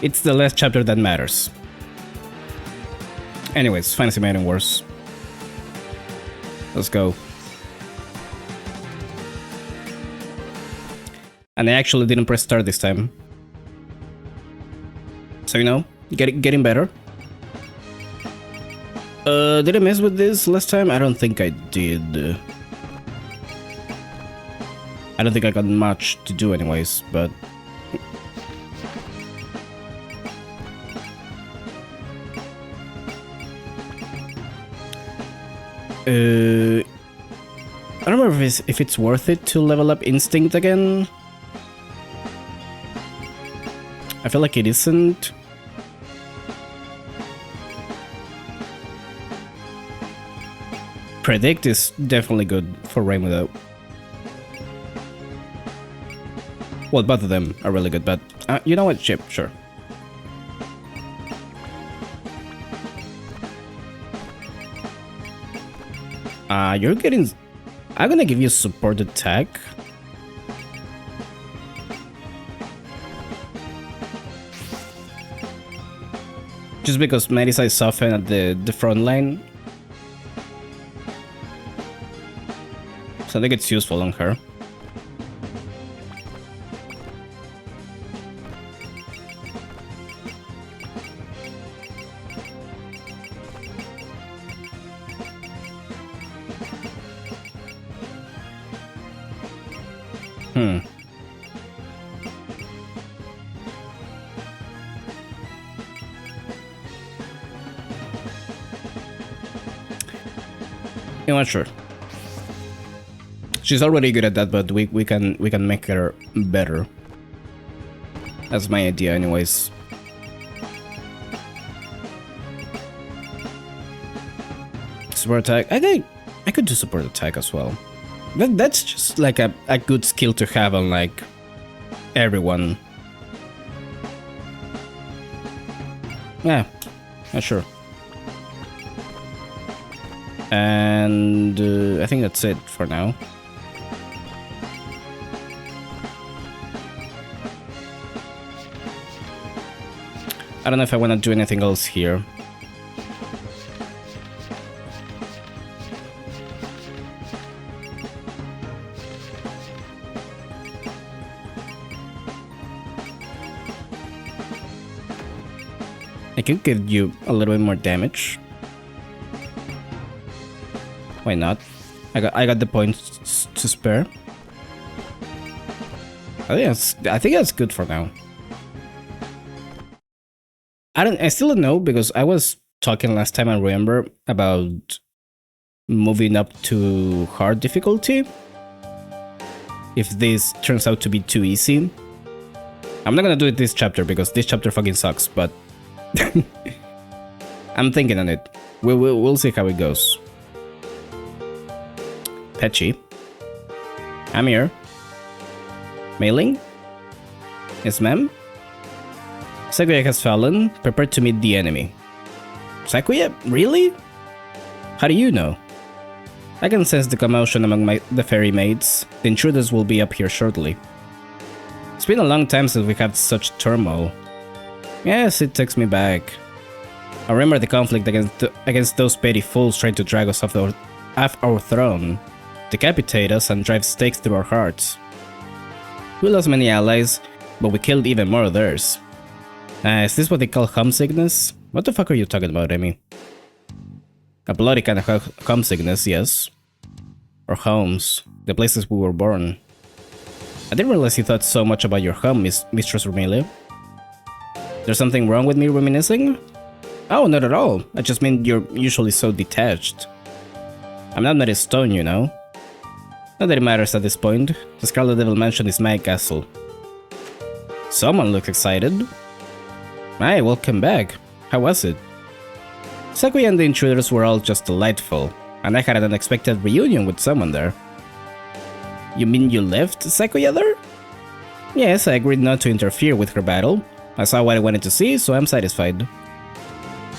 It's the last chapter that matters. Anyways, Fantasy Maiden Wars. Let's go. And I actually didn't press start this time. So, you know, getting better. Did I mess with this last time? I don't think I did. I don't think I got much to do anyways, but... I don't remember if it's worth it to level up Instinct again. I feel like it isn't. Predict is definitely good for Rain Without. Well, both of them are really good, but you know what? Chip, sure. You're getting... I'm gonna give you support attack. Just because Marisa is softened at the front line. So I think it's useful on her. I'm not sure. She's already good at that, but we can make her better. That's my idea, anyways. Support attack. I think I could do support attack as well. That's just like a good skill to have on like everyone. Yeah, sure. And I think that's it for now. I don't know if I want to do anything else here. I could give you a little bit more damage. Why not? I got the points to spare. I think that's good for now. I still don't know, because I was talking last time, I remember, about moving up to hard difficulty if this turns out to be too easy. I'm not gonna do it this chapter because this chapter fucking sucks, but I'm thinking on it. We'll see how it goes. Petchy. I'm here. Mailing? Yes, ma'am? Sakuya has fallen. Prepare to meet the enemy. Sakuya? Really? How do you know? I can sense the commotion among the fairy maids. The intruders will be up here shortly. It's been a long time since we had such turmoil. Yes, it takes me back. I remember the conflict against those petty fools trying to drag us off our throne, decapitate us, and drive stakes through our hearts. We lost many allies, but we killed even more of theirs. Is this what they call homesickness? What the fuck are you talking about, Amy? A bloody kind of homesickness, yes. Or homes, the places we were born. I didn't realize you thought so much about your home, Mistress Romelia. There's something wrong with me reminiscing? Oh, not at all. I just mean you're usually so detached. I'm not made of stone, you know. Not that it matters at this point. The Scarlet Devil Mansion is my castle. Someone looks excited. Hi, welcome back. How was it? Sakuya and the intruders were all just delightful, and I had an unexpected reunion with someone there. You mean you left Sakuya there? Yes, I agreed not to interfere with her battle. I saw what I wanted to see, so I'm satisfied.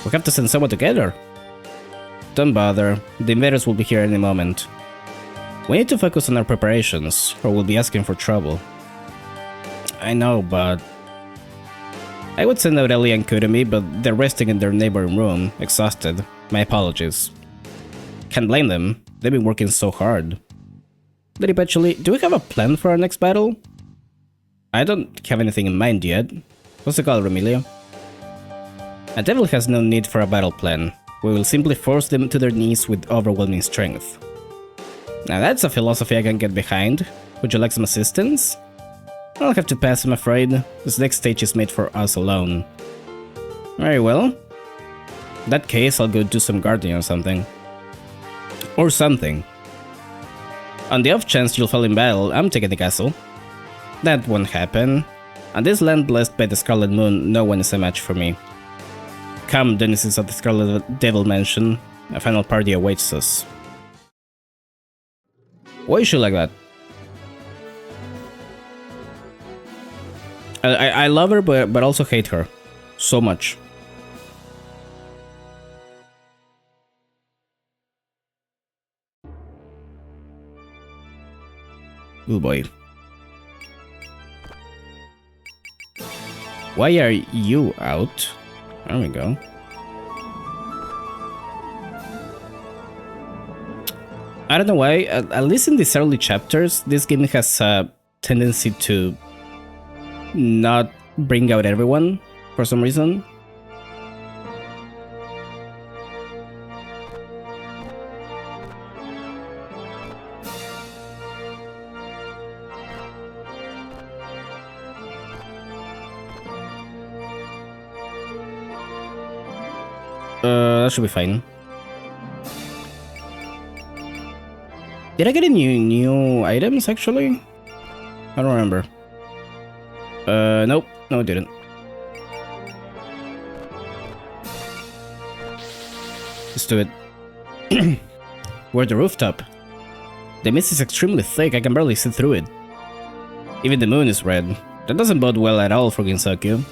We have to send someone together. Don't bother, the invaders will be here any moment. We need to focus on our preparations, or we'll be asking for trouble. I know, but... I would send out Ellie and Kudumi, but they're resting in their neighboring room, exhausted. My apologies. Can't blame them, they've been working so hard. But eventually, do we have a plan for our next battle? I don't have anything in mind yet. What's the call, Remilio? A devil has no need for a battle plan. We will simply force them to their knees with overwhelming strength. Now that's a philosophy I can get behind. Would you like some assistance? I'll have to pass, I'm afraid. This next stage is made for us alone. Very well. In that case, I'll go do some gardening or something. Or something. On the off chance you'll fall in battle, I'm taking the castle. That won't happen. On this land blessed by the Scarlet Moon, no one is a match for me. Come, denizens of the Scarlet Devil Mansion. A final party awaits us. Why is she like that? I love her, but also hate her. So much. Oh boy. Why are you out? There we go. I don't know why, at least in these early chapters, this game has a tendency to not bring out everyone for some reason. That should be fine. Did I get any new items actually? I don't remember. Nope. No, I didn't. Let's do it. We're at the rooftop. The mist is extremely thick, I can barely see through it. Even the moon is red. That doesn't bode well at all for Ginsaku.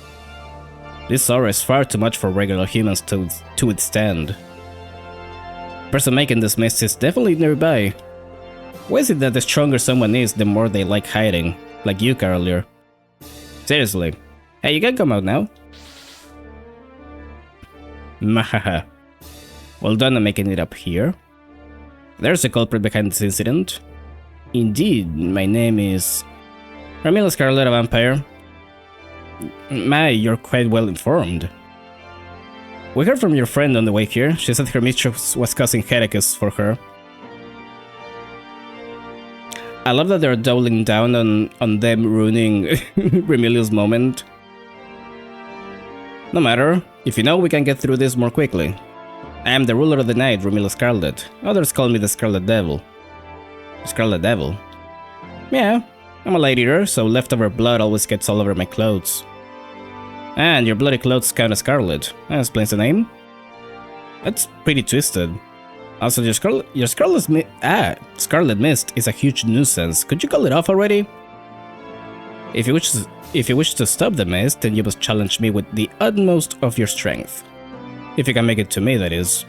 This aura is far too much for regular humans to withstand. The person making this mist is definitely nearby. Why is it that the stronger someone is, the more they like hiding? Like Yuka earlier. Seriously. Hey, you can come out now. Mahaha. Well done on making it up here. There's a culprit behind this incident. Indeed, my name is Ramila Scarlet, a vampire. My, you're quite well informed. We heard from your friend on the way here. She said her mistress was causing headaches for her. I love that they're doubling down on them ruining Remilio's moment. No matter, if you know, we can get through this more quickly. I am the ruler of the night, Remila Scarlet. Others call me the Scarlet Devil. Scarlet Devil? Yeah, I'm a light eater, so leftover blood always gets all over my clothes. And your bloody clothes count as scarlet. That explains the name. That's pretty twisted. Also, your Scarlet Mist is a huge nuisance. Could you call it off already? If you wish to stop the mist, then you must challenge me with the utmost of your strength. If you can make it to me, that is.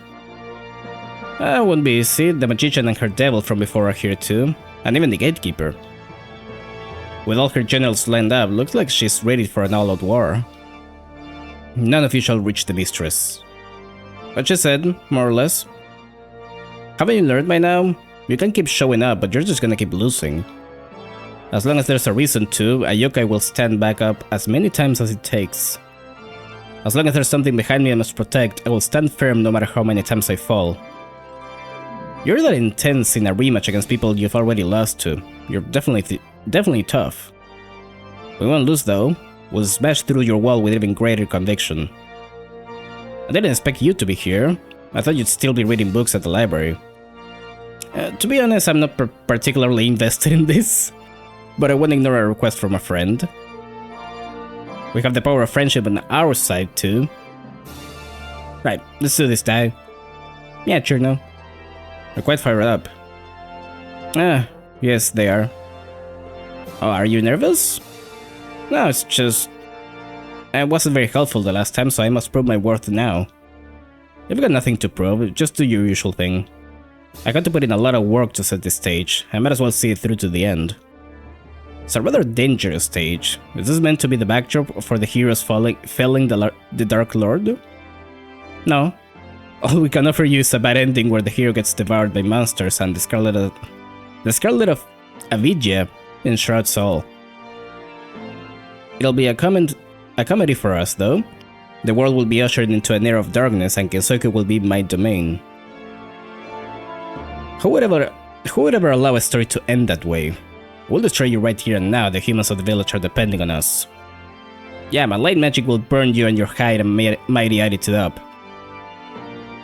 Won't be easy. The magician and her devil from before are here too, and even the gatekeeper. With all her generals lined up, looks like she's ready for an all-out war. None of you shall reach the mistress. What she said, more or less. Haven't you learned by now? You can keep showing up, but you're just gonna keep losing. As long as there's a reason to, a yokai will stand back up as many times as it takes. As long as there's something behind me I must protect, I will stand firm no matter how many times I fall. You're that intense in a rematch against people you've already lost to. You're definitely tough. We won't lose though. We'll smash through your wall with even greater conviction. I didn't expect you to be here. I thought you'd still be reading books at the library. To be honest, I'm not particularly invested in this, but I won't ignore a request from a friend. We have the power of friendship on our side too. Right, let's do this, guy. Yeah, sure, no. They're quite fired up. Yes, they are. Oh, are you nervous? No, it's just... I wasn't very helpful the last time, so I must prove my worth now. You've got nothing to prove, just do your usual thing. I got to put in a lot of work to set this stage. I might as well see it through to the end. It's a rather dangerous stage. Is this meant to be the backdrop for the heroes felling the Dark Lord? No. All we can offer you is a bad ending where the hero gets devoured by monsters and the Scarlet of Avidia enshrouds all. It'll be a comedy for us, though. The world will be ushered into an era of darkness and Kensoku will be my domain. Who would ever allow a story to end that way? We'll destroy you right here and now. The humans of the village are depending on us. Yeah, my light magic will burn you and your hide and mighty attitude up.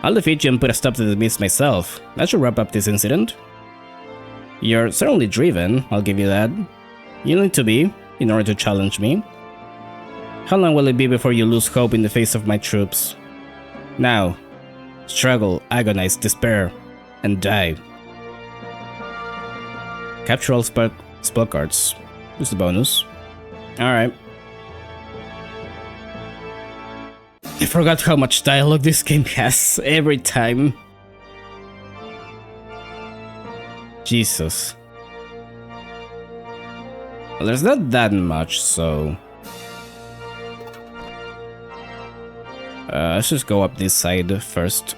I'll defeat you and put a stop to the beast myself. That should wrap up this incident. You're certainly driven, I'll give you that. You'll need to be, in order to challenge me. How long will it be before you lose hope in the face of my troops? Now. Struggle, agonize, despair, and die. Capture all spell cards. Who's the bonus? Alright. I forgot how much dialogue this game has every time. Jesus. Well, there's not that much, so... let's just go up this side first.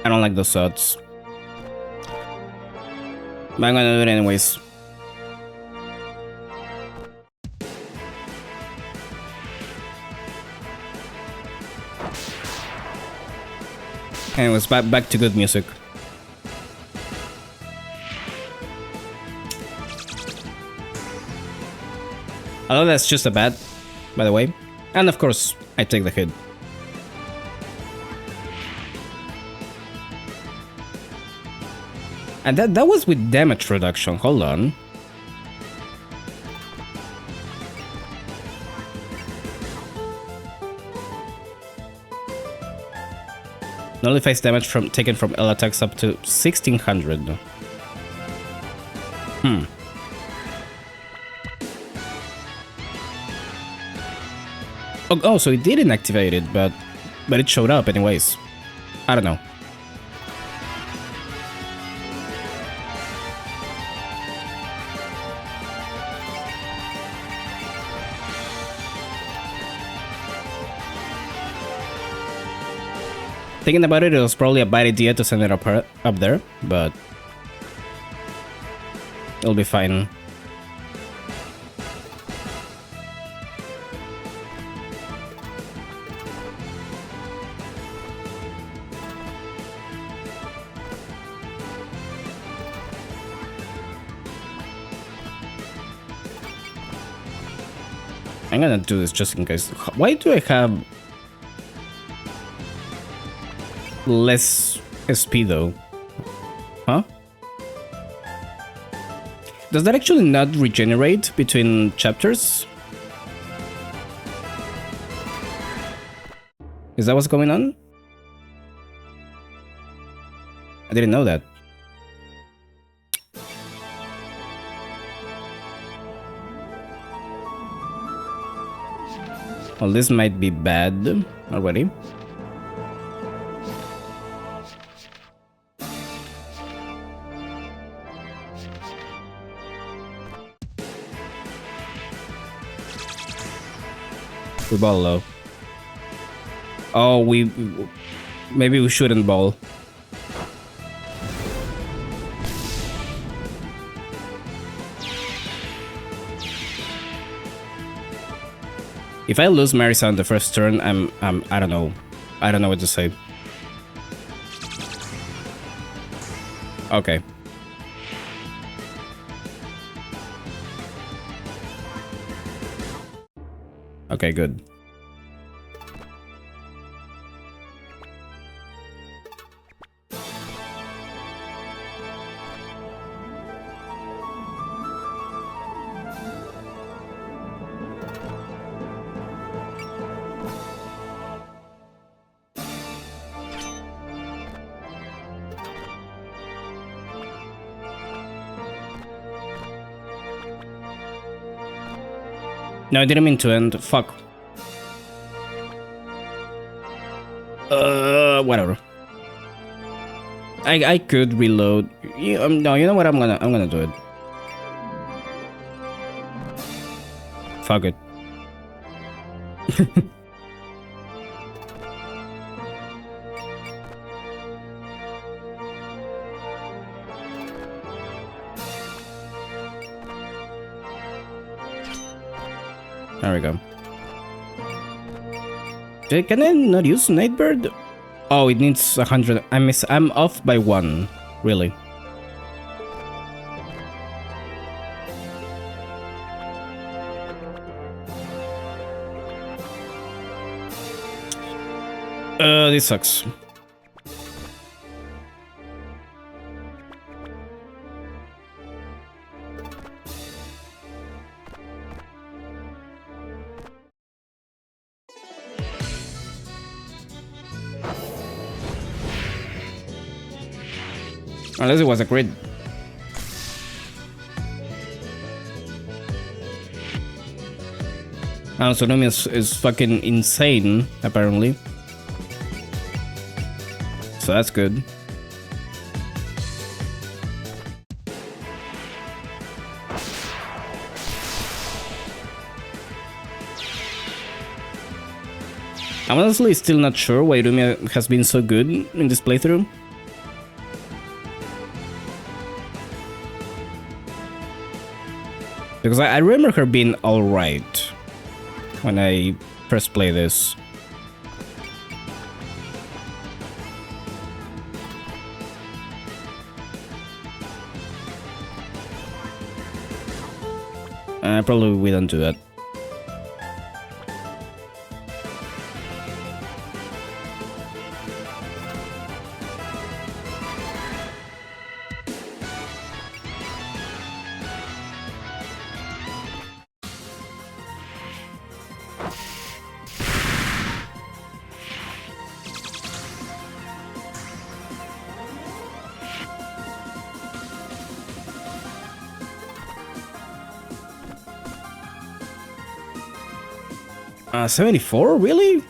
I don't like those odds. But I'm gonna do it anyways. Anyways, back to good music. Although that's just a bat, by the way. And of course, I take the hit. And that was with damage reduction, hold on. Nullifies damage taken from L attacks up to 1600. Oh, so it didn't activate it, but it showed up anyways. I don't know. Thinking about it, it was probably a bad idea to send it up there, but it'll be fine. I'm gonna do this just in case. Why do I have less SP though? Huh? Does that actually not regenerate between chapters? Is that what's going on? I didn't know that. Well, this might be bad already. We ball low. Oh, maybe we shouldn't ball. If I lose Marisa on the first turn, I don't know. I don't know what to say. Okay. Okay, good. No, I didn't mean to end. Fuck. Whatever. I could reload. No, you know what? I'm gonna do it. Fuck it. There we go. Can I not use Nightbird? Oh, it needs 100. I'm off by 1. Really. This sucks. Unless it was a grid. Tsunami is fucking insane, apparently. So that's good. I'm honestly still not sure why Irumi has been so good in this playthrough. Because I remember her being alright when I first played this. Probably we don't do that. Uh, 74? Really?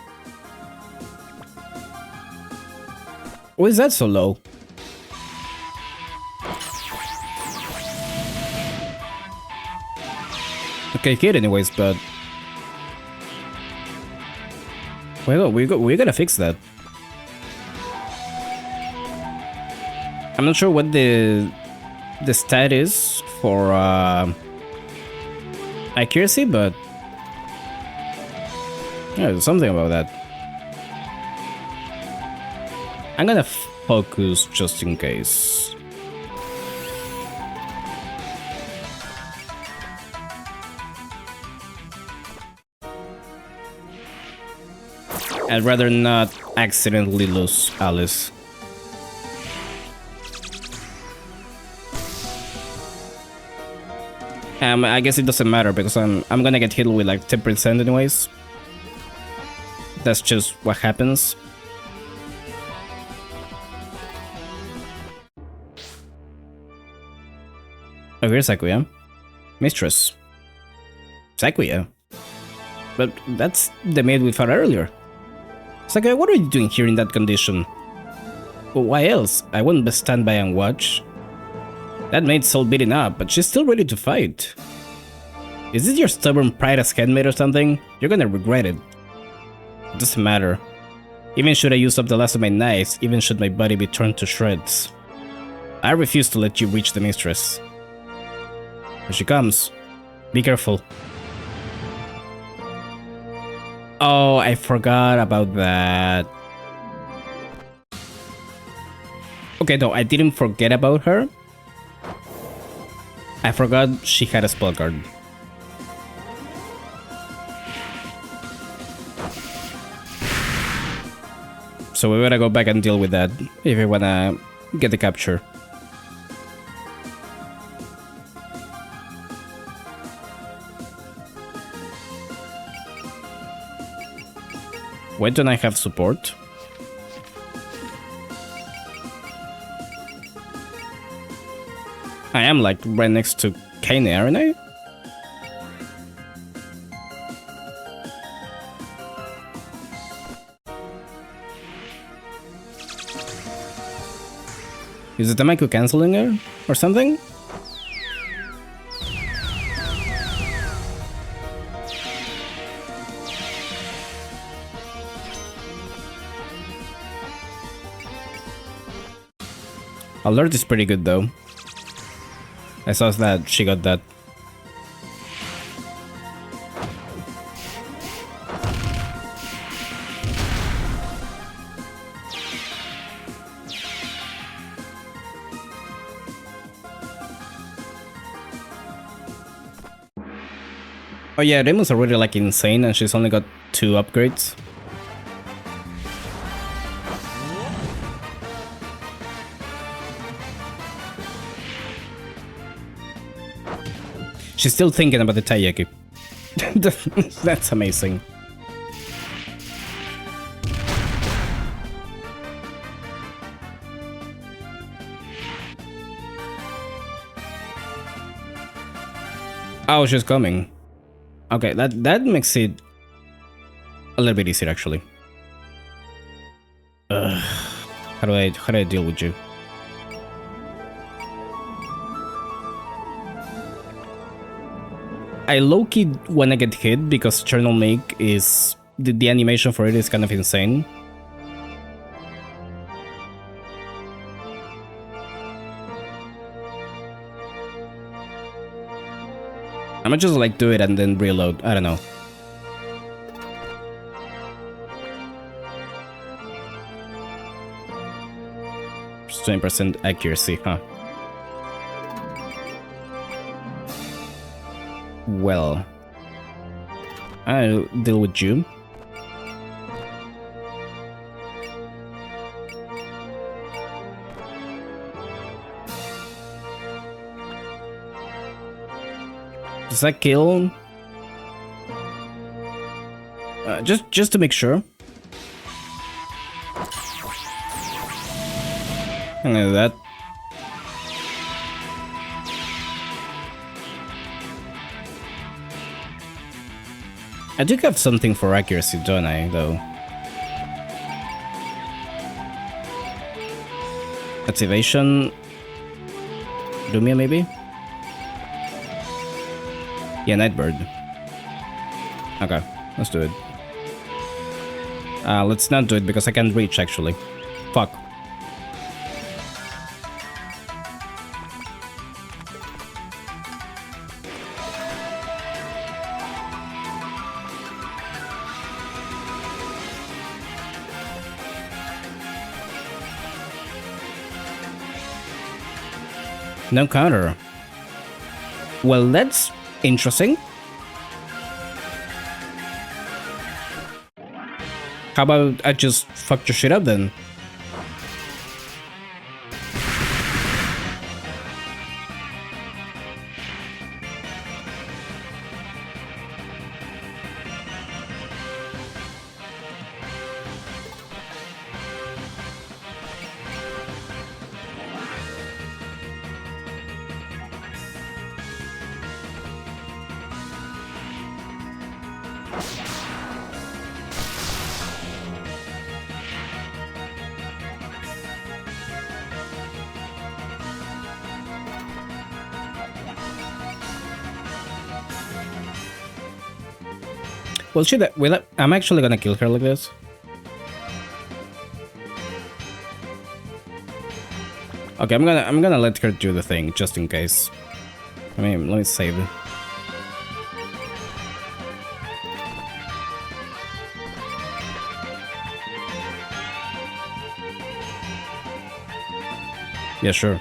Why is that so low? Okay, hit anyways, but we gotta fix that. I'm not sure what the stat is for accuracy, but yeah, there's something about that. I'm gonna focus just in case. I'd rather not accidentally lose Alice. I guess it doesn't matter because I'm gonna get hit with like 10% anyways. That's just what happens. Oh, here's Sakuya. Mistress. Sakuya? But that's the maid we fought earlier. Sakuya, what are you doing here in that condition? Well, why else? I wouldn't stand by and watch. That maid's all beaten up, but she's still ready to fight. Is this your stubborn pride as handmaid or something? You're gonna regret it. It doesn't matter. Even should I use up the last of my knives, even should my body be torn to shreds. I refuse to let you reach the mistress. Here she comes. Be careful. Oh, I forgot about that. Okay, no, I didn't forget about her. I forgot she had a spell card. So we gotta go back and deal with that if we wanna get the capture. Why don't I have support? I am like right next to Kaine, aren't I? Is it Tamaku canceling her or something? Alert is pretty good though. I saw that she got that. Oh yeah, Remu's already like insane and she's only got 2 upgrades. She's still thinking about the Taiyaki. That's amazing. Oh, she's coming. Okay, that makes it a little bit easier actually. How do I deal with you? I low-key wanna get hit because Eternal Make is the animation for it is kind of insane. I might just like do it and then reload. I don't know. Just 20% accuracy, huh? Well, I'll deal with you. Does that kill? Just to make sure. I'm gonna do that. I do have something for accuracy, don't I, though? Activation... Lumia, maybe? Yeah, Nightbird. Okay, let's do it. Let's not do it because I can't reach, actually. Fuck. No counter. Well, that's interesting. How about I just fuck your shit up then? Well, shit, I'm actually gonna kill her like this. Okay, I'm gonna let her do the thing just in case. I mean, let me save it. Yeah, sure.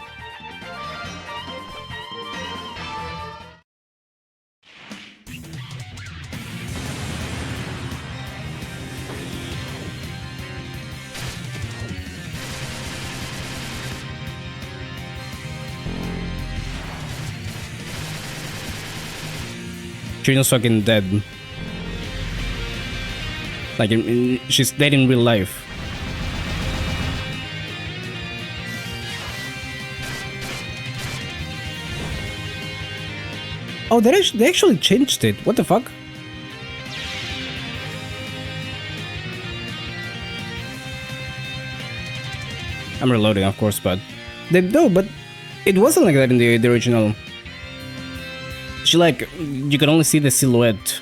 Trina's fucking dead. Like, she's dead in real life. Oh, they actually changed it. What the fuck? I'm reloading, of course, but No, but it wasn't like that in the original. She like, you could only see the silhouette.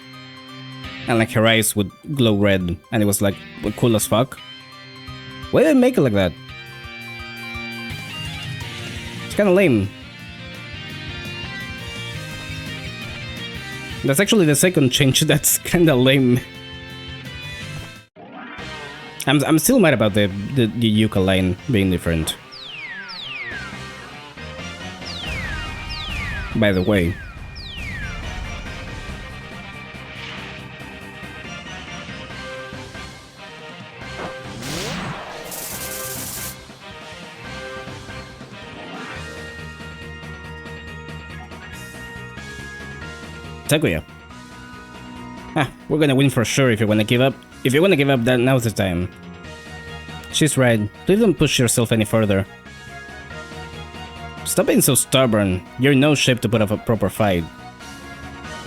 And like her eyes would glow red. And it was like cool as fuck. Why did they make it like that? It's kinda lame. That's actually the second change that's kinda lame. I'm still mad about the Yuka line being different. By the way. Takuya. Ah, we're gonna win for sure if you wanna give up. If you wanna give up, then now's the time. She's right. Please don't push yourself any further. Stop being so stubborn. You're in no shape to put up a proper fight.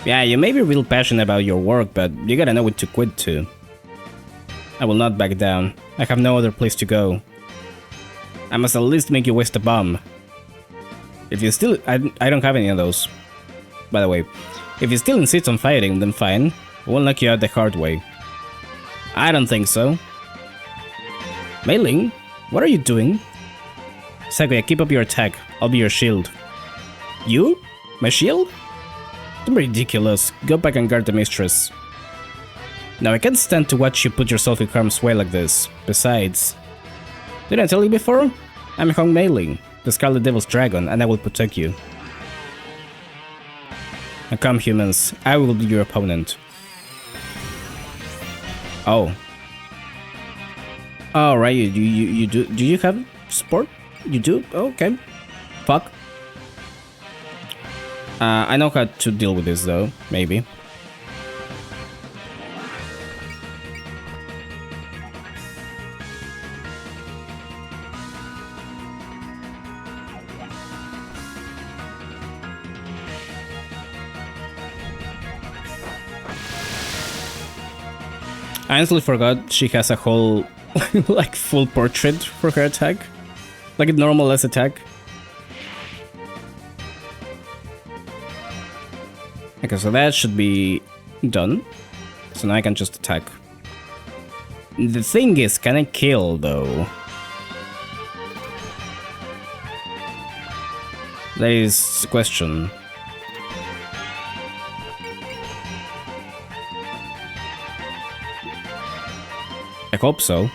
Yeah, you may be real passionate about your work, but you gotta know when to quit too. I will not back down. I have no other place to go. I must at least make you waste a bomb. If you still... I don't have any of those. By the way, if you still insist on fighting, then fine. I won't knock you out the hard way. I don't think so. Mei-Ling, what are you doing? Sakuya, keep up your attack. I'll be your shield. You? My shield? Don't be ridiculous. Go back and guard the mistress. Now I can't stand to watch you put yourself in harm's way like this. Besides... Didn't I tell you before? I'm Hong Mei-Ling, the Scarlet Devil's dragon, and I will protect you. Now come, humans. I will be your opponent. Oh. Oh, right, you do you have support? You do? Oh, okay. Fuck. I know how to deal with this though, maybe. I honestly forgot she has a whole, like, full portrait for her attack. Like a normal as attack. Okay, so that should be done. So now I can just attack. The thing is, can I kill though? That is the question. I hope so.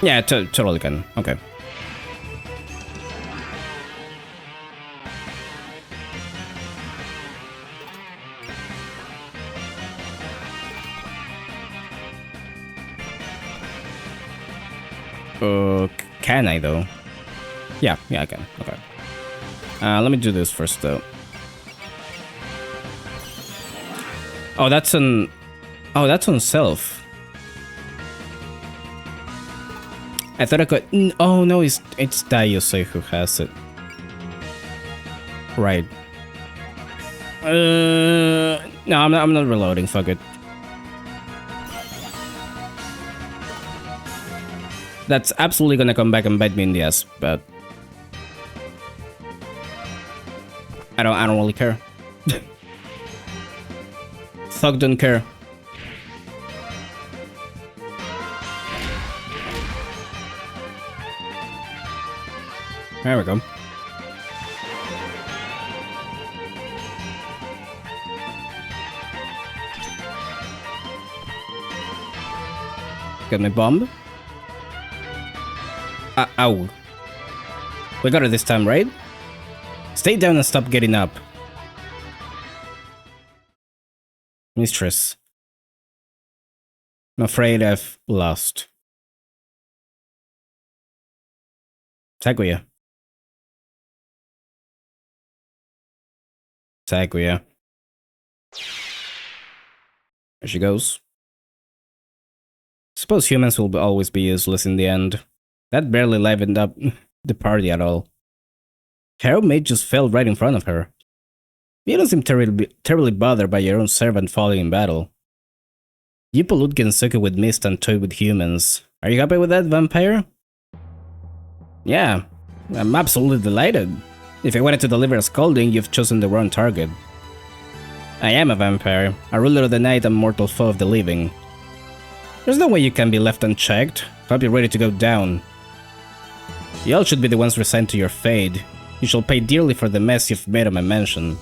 Yeah, totally can. Okay. Can I though? Yeah, I can. Okay. Let me do this first though. Oh, that's on... Oh, that's on self. I thought I could... Oh no, it's Daiosei who has it. Right. No, I'm not reloading. Fuck it. That's absolutely gonna come back and bite me in the ass, but I don't really care. Thug don't care. There we go. Got my bomb. Ow. We got it this time, right? Stay down and stop getting up. Mistress. I'm afraid I've lost. Takuya. Takuya. There she goes. Suppose humans will always be useless in the end. That barely livened up the party at all. Hero Maid just fell right in front of her. You don't seem terribly bothered by your own servant falling in battle. You pollute Gensuke with mist and toy with humans. Are you happy with that, vampire? Yeah, I'm absolutely delighted. If I wanted to deliver a scolding, you've chosen the wrong target. I am a vampire, a ruler of the night and mortal foe of the living. There's no way you can be left unchecked. Hope you're ready to go down. You all should be the ones resigned to your fate. You shall pay dearly for the mess you've made of my mansion.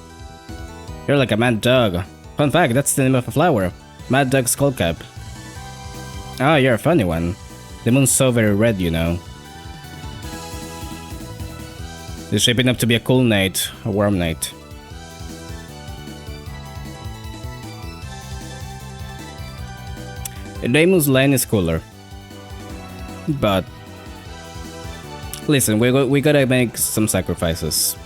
You're like a mad dog. Fun fact, that's the name of a flower. Mad Dog Skullcap. Oh, you're a funny one. The moon's so very red, you know. It's shaping up to be a cool night, a warm night. Ramu's line is cooler. But... listen, we gotta make some sacrifices.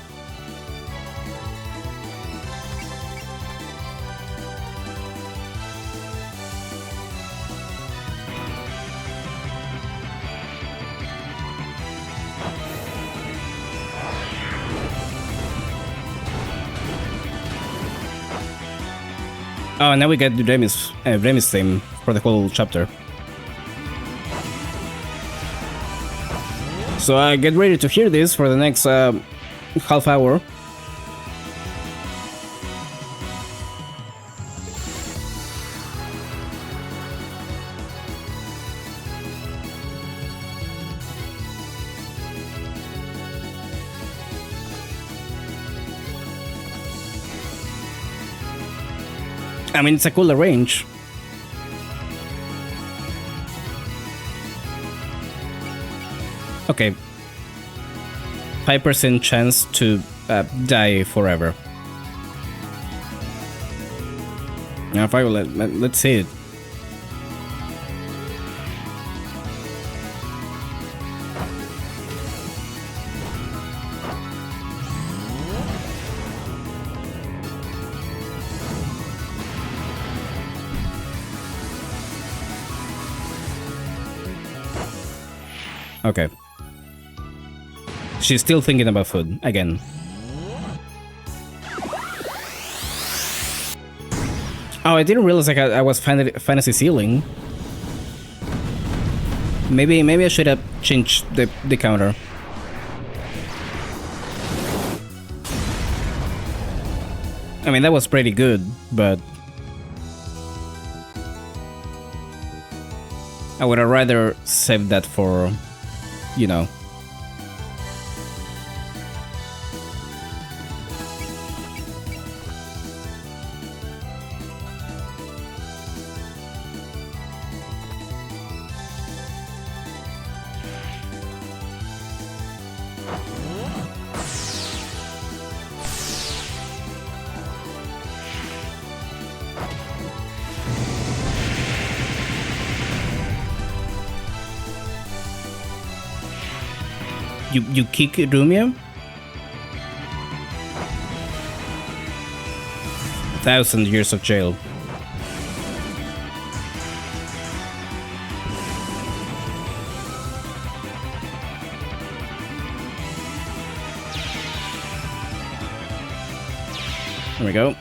Oh, now we get the Remy's theme for the whole chapter. So get ready to hear this for the next half hour. I mean, it's a cooler range. Okay. 5% chance to die forever. Now, if I will let's see it. Okay. She's still thinking about food, again. Oh, I didn't realize I was fantasy ceiling. Maybe I should have changed the counter. I mean, that was pretty good, but... I would have rather saved that for... you know. You kick Rumia? 1,000 years of jail. There we go.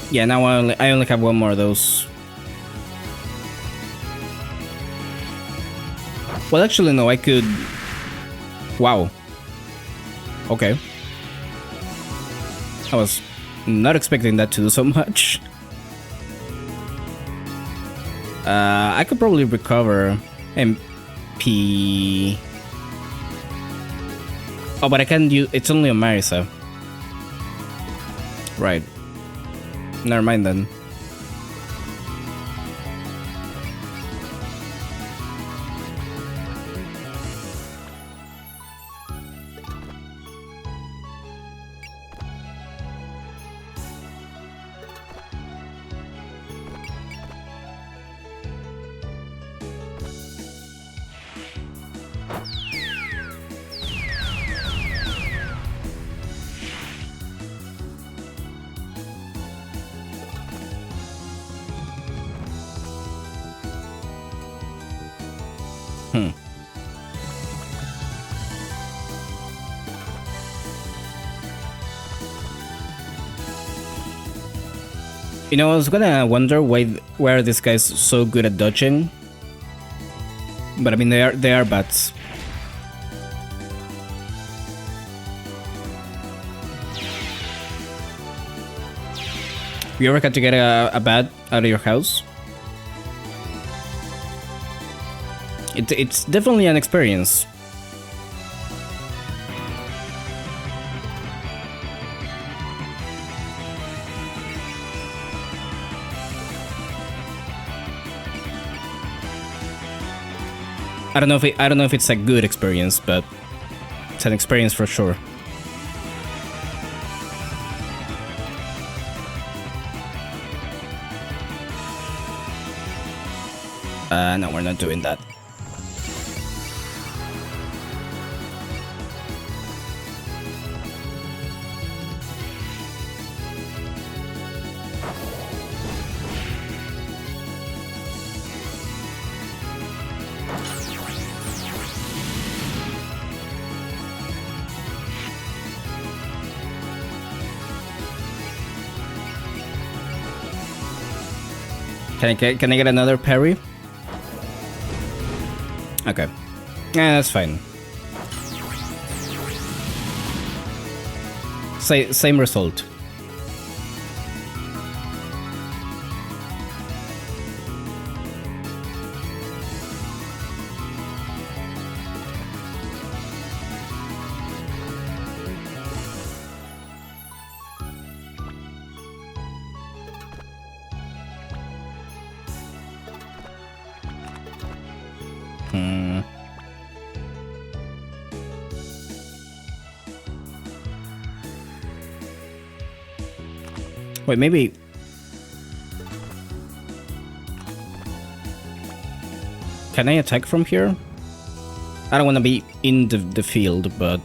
Yeah, now I only have one more of those. Well, actually, no, I could... Wow. Okay. I was not expecting that to do so much. I could probably recover MP... Oh, but I can't use... It's only on Marisa. Right. Never mind then. You know, I was gonna wonder why are these guys so good at dodging, but I mean they are bats. You ever had to get a bat out of your house? It's definitely an experience. I don't know if it's a good experience, but it's an experience for sure. No, we're not doing that. Can I get another parry? Okay. Yeah, that's fine. Same result. Wait, maybe... Can I attack from here? I don't want to be in the field, but...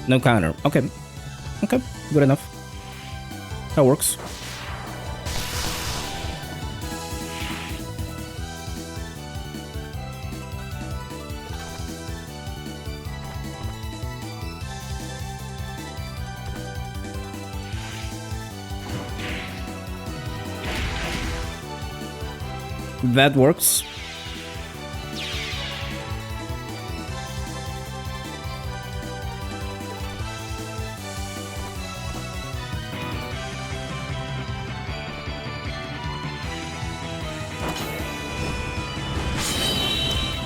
No counter. Okay. Okay, good enough. That works. That works.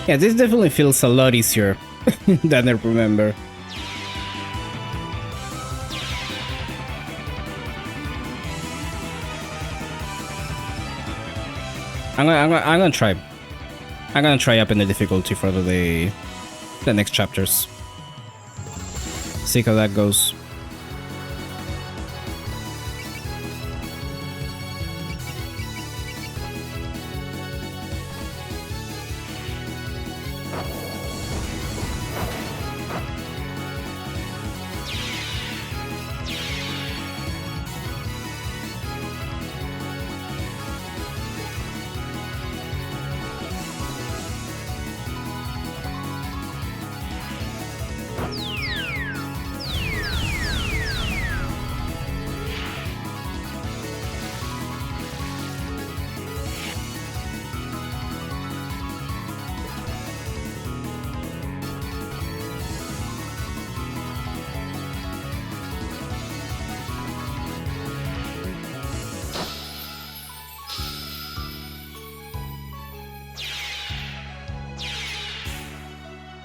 Yeah, this definitely feels a lot easier than I remember. I'm gonna try. I'm gonna try up in the difficulty for the next chapters. See how that goes.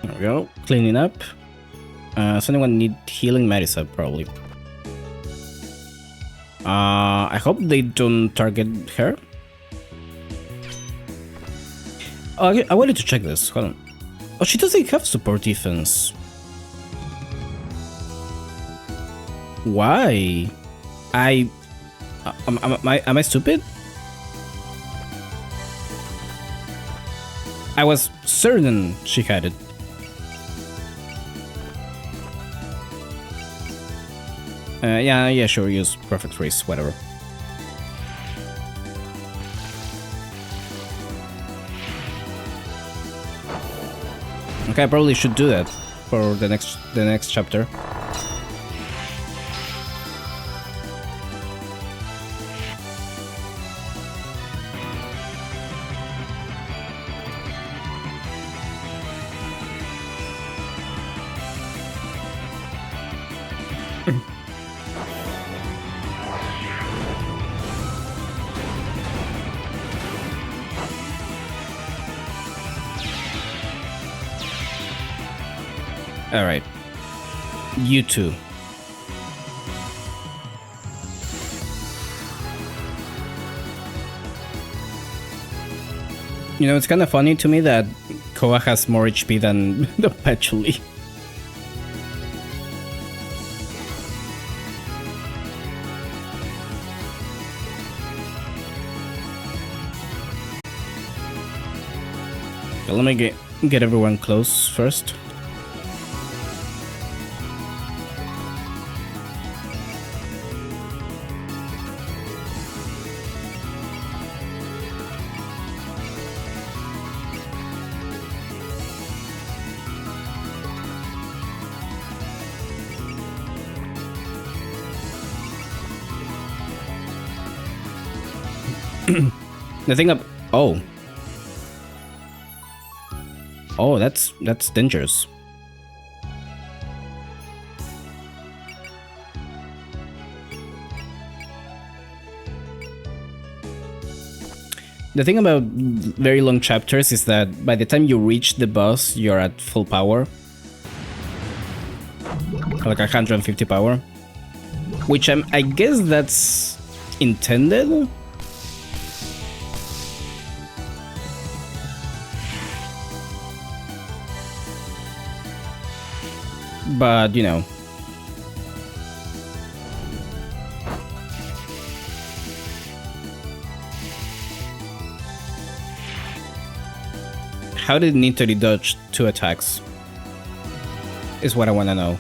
There we go. Cleaning up. Does anyone need healing? Marisa, probably. I hope they don't target her. Oh, I wanted to check this. Hold on. Oh, she doesn't have support defense. Why? Am I stupid? I was certain she had it. Yeah, sure, use perfect freeze, whatever. Okay, I probably should do that for the next chapter. Alright. You too. You know, it's kind of funny to me that Koa has more HP than the Patchouli. Okay, let me get everyone close first. The thing up. Oh. Oh, that's dangerous. The thing about very long chapters is that by the time you reach the boss, you're at full power. Like 150 power. Which I guess that's intended? But, you know. How did Nitori dodge 2 attacks? Is what I want to know.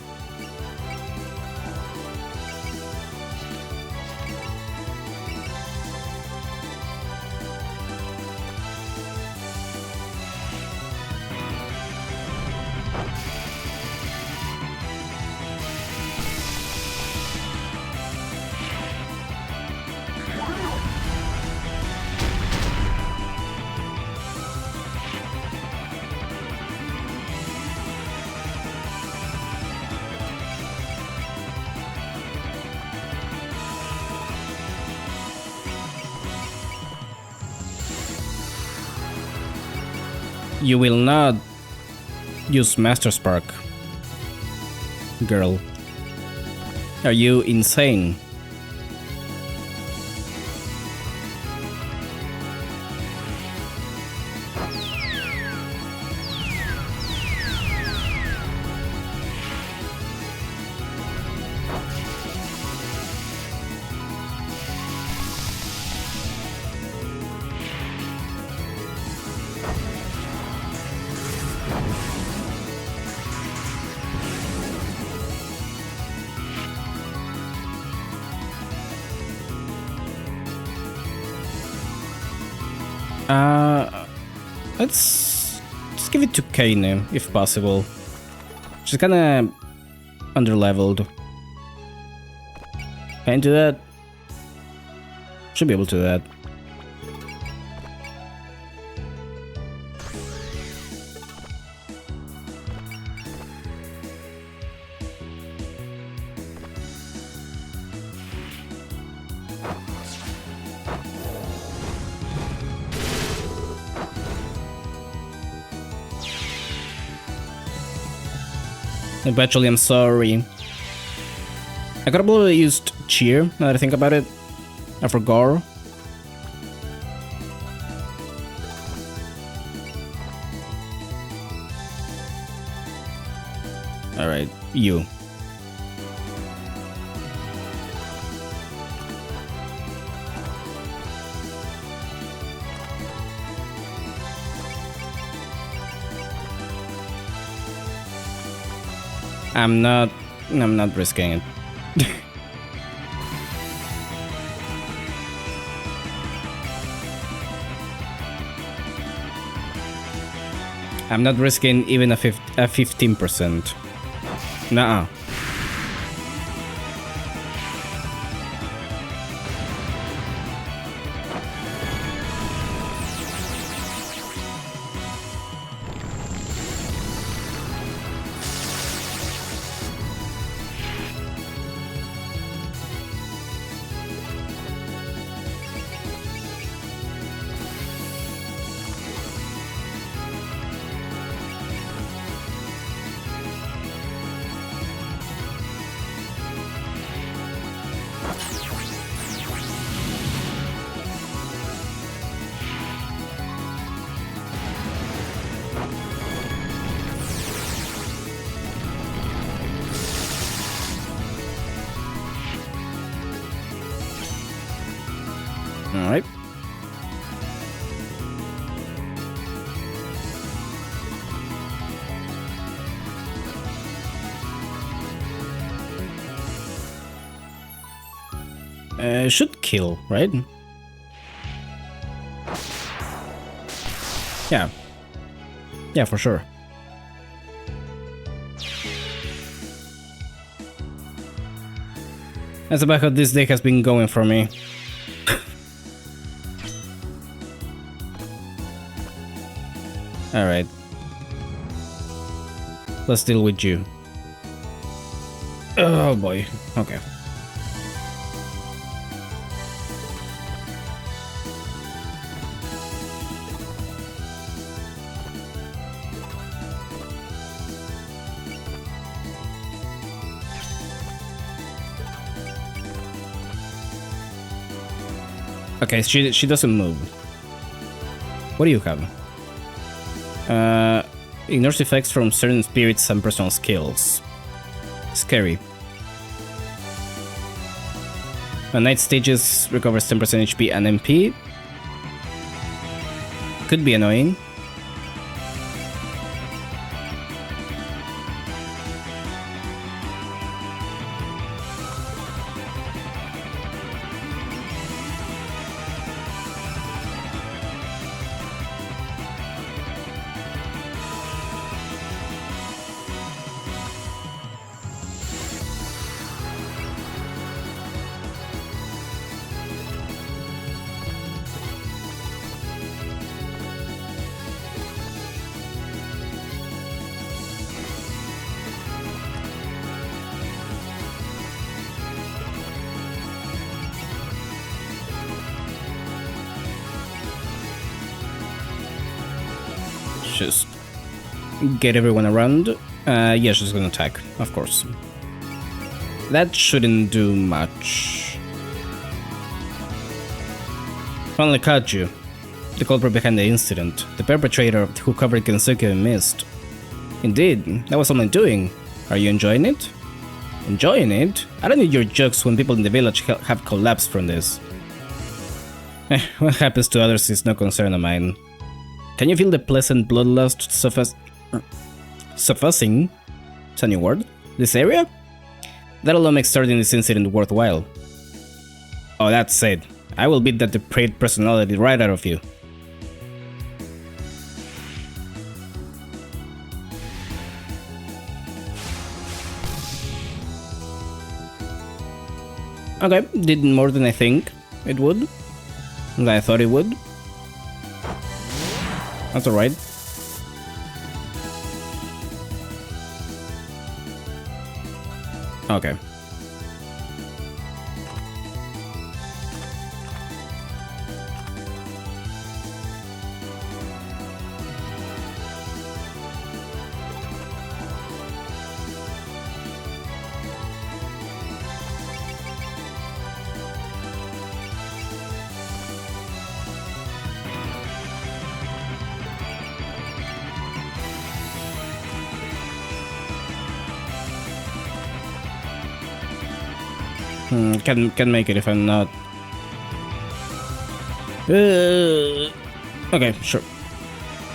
You will not use Master Spark, girl. Are you insane? Let's give it to Kaine, if possible. She's kinda underleveled. Can I do that? Should be able to do that. Actually, I'm sorry. I could have probably used cheer, now that I think about it. For gore. Alright, you. I'm not risking it. I'm not risking even a 15%. Nuh-uh. Alright. Should kill, right? Yeah. Yeah, for sure. That's about how this deck has been going for me. Alright. Let's deal with you. Oh boy. Okay. Okay, she doesn't move. What do you have? Ignores effects from certain spirits and personal skills. Scary. On night stages, recovers 10% HP and MP. Could be annoying. Just get everyone around. Yeah, she's gonna attack, of course. That shouldn't do much. Finally caught you. The culprit behind the incident. The perpetrator who covered Kensuke in mist. Indeed, that was all I'm doing. Are you enjoying it? Enjoying it? I don't need your jokes when people in the village have collapsed from this. What happens to others is no concern of mine. Can you feel the pleasant bloodlust suffusing? It's a new word. This area? That alone makes starting this incident worthwhile. Oh, that's it. I will beat that depraved personality right out of you. Okay, did more than I think it would. Than I thought it would. That's alright. Okay. Can make it if I'm not. Okay, sure.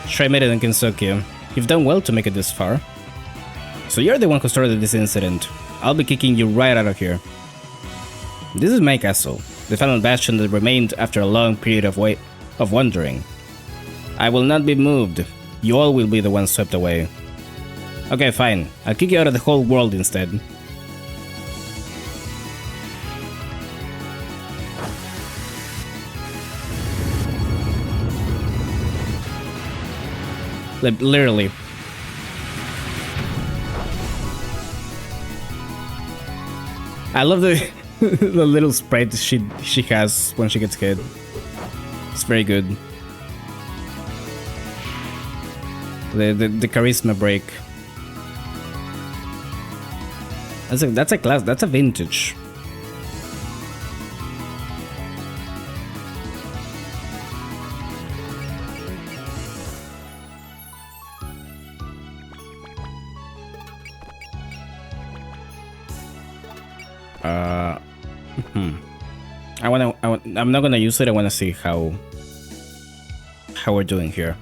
Try Maiden and Kensuke. You've done well to make it this far. So you're the one who started this incident. I'll be kicking you right out of here. This is my castle, the final bastion that remained after a long period of wandering. I will not be moved. You all will be the ones swept away. Okay, fine. I'll kick you out of the whole world instead. Like, literally. I love the the little sprite she has when she gets hit. It's very good. The charisma break. That's a class. That's a vintage. I'm not gonna use it. I wanna see how we're doing here.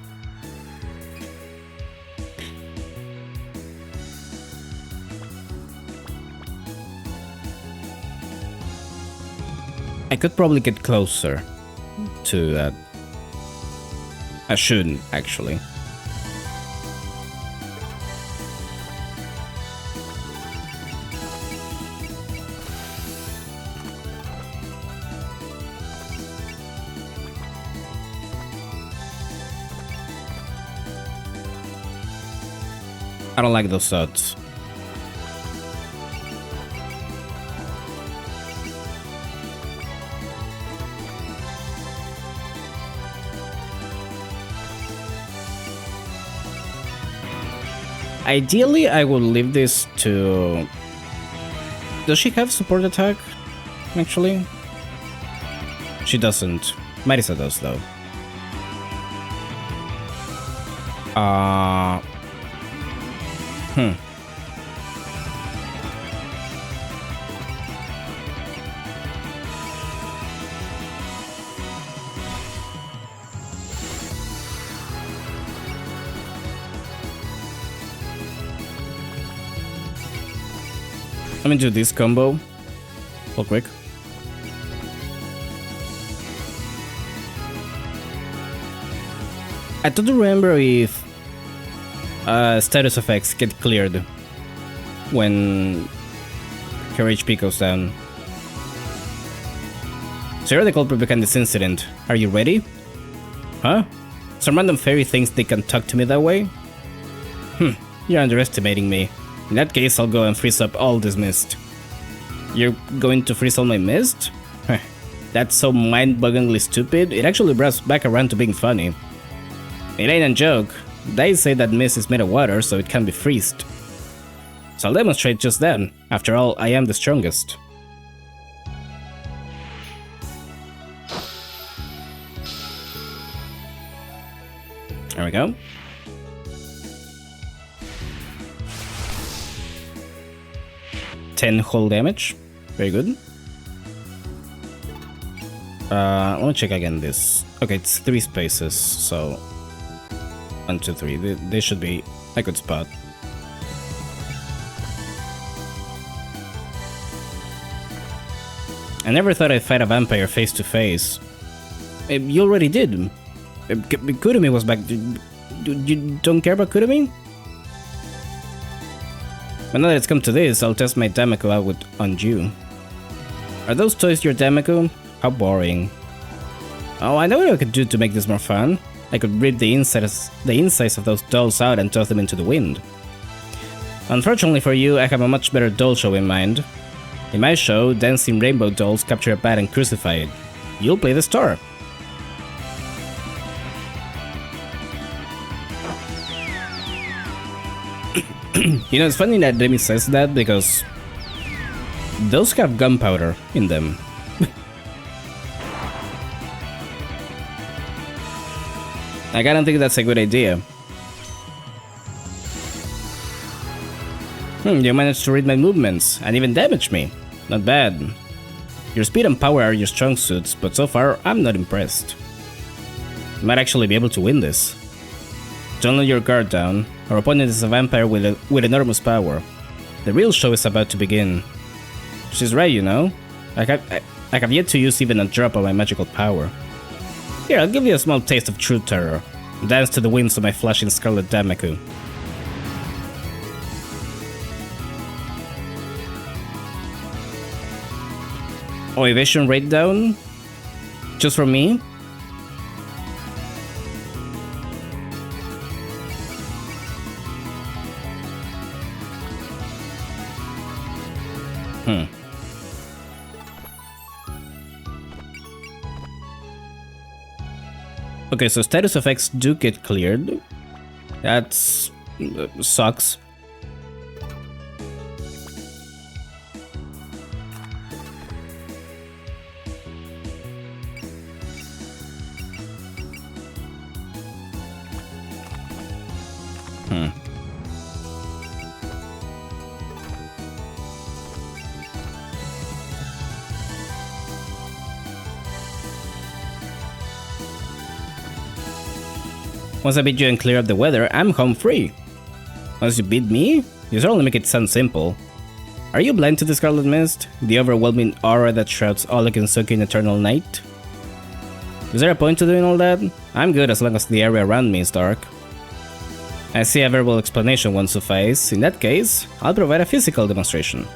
I could probably get closer to that. I shouldn't, actually. I don't like those shots. Ideally, I would leave this to... Does she have support attack, actually? She doesn't. Marisa does, though. Let me do this combo real quick. I don't remember if status effects get cleared when her HP goes down. So you're the culprit behind this incident. Are you ready? Huh? Some random fairy thinks they can talk to me that way? You're underestimating me. In that case, I'll go and freeze up all this mist. You're going to freeze all my mist? That's so mind-bogglingly stupid, it actually brought back around to being funny. It ain't a joke. They say that mist is made of water, so it can be freezed. So I'll demonstrate just then. After all, I am the strongest. There we go. Whole damage. Very good. Let me check again this. Okay, it's 3 spaces, so 1, 2, 3. They should be a good spot. I never thought I'd fight a vampire face to face. You already did. Kurumi was back. You don't care about Kurumi? But now that it's come to this, I'll test my Damako out on you. Are those toys your Damako? How boring. Oh, I know what I could do to make this more fun. I could rip the insides of those dolls out and toss them into the wind. Unfortunately for you, I have a much better doll show in mind. In my show, dancing rainbow dolls capture a bat and crucify it. You'll play the star. You know, it's funny that Demi says that because those have gunpowder in them. I don't think that's a good idea. You managed to read my movements and even damage me. Not bad. Your speed and power are your strong suits, but so far I'm not impressed. You might actually be able to win this. Don't let your guard down. Our opponent is a vampire with enormous power. The real show is about to begin. She's right, you know. I have yet to use even a drop of my magical power. Here, I'll give you a small taste of true terror. Dance to the winds of my flashing scarlet Damako. Oh, evasion rate down? Just for me? Okay, so status effects do get cleared. That's... sucks. Once I beat you and clear up the weather, I'm home free. Once you beat me, you certainly make it sound simple. Are you blind to the Scarlet Mist? The overwhelming aura that shrouds all Akinsuki in eternal night? Is there a point to doing all that? I'm good as long as the area around me is dark. I see a verbal explanation won't suffice. In that case, I'll provide a physical demonstration.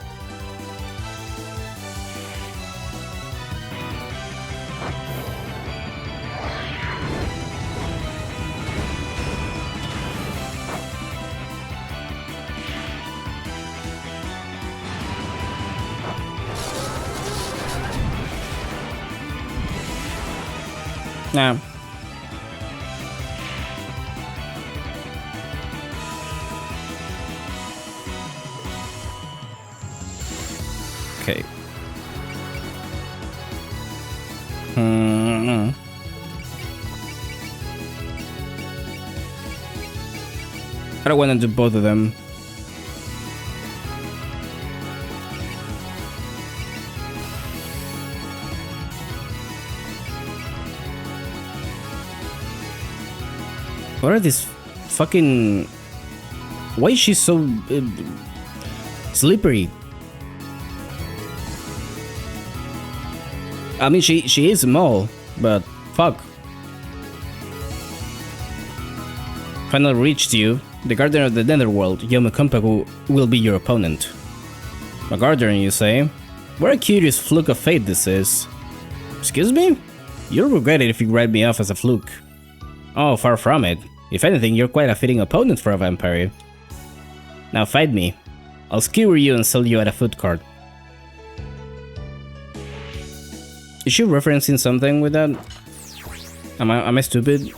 Nah. Okay. I don't want to do both of them. What are these fucking... Why is she so slippery? I mean, she is small, but fuck. Finally reached you. The Guardian of the Netherworld, Yomukumpa, will be your opponent. A Guardian, you say? What a curious fluke of fate this is. Excuse me? You'll regret it if you write me off as a fluke. Oh, far from it. If anything, you're quite a fitting opponent for a vampire. Now fight me. I'll skewer you and sell you at a food cart. Is she referencing something with that? Am I stupid?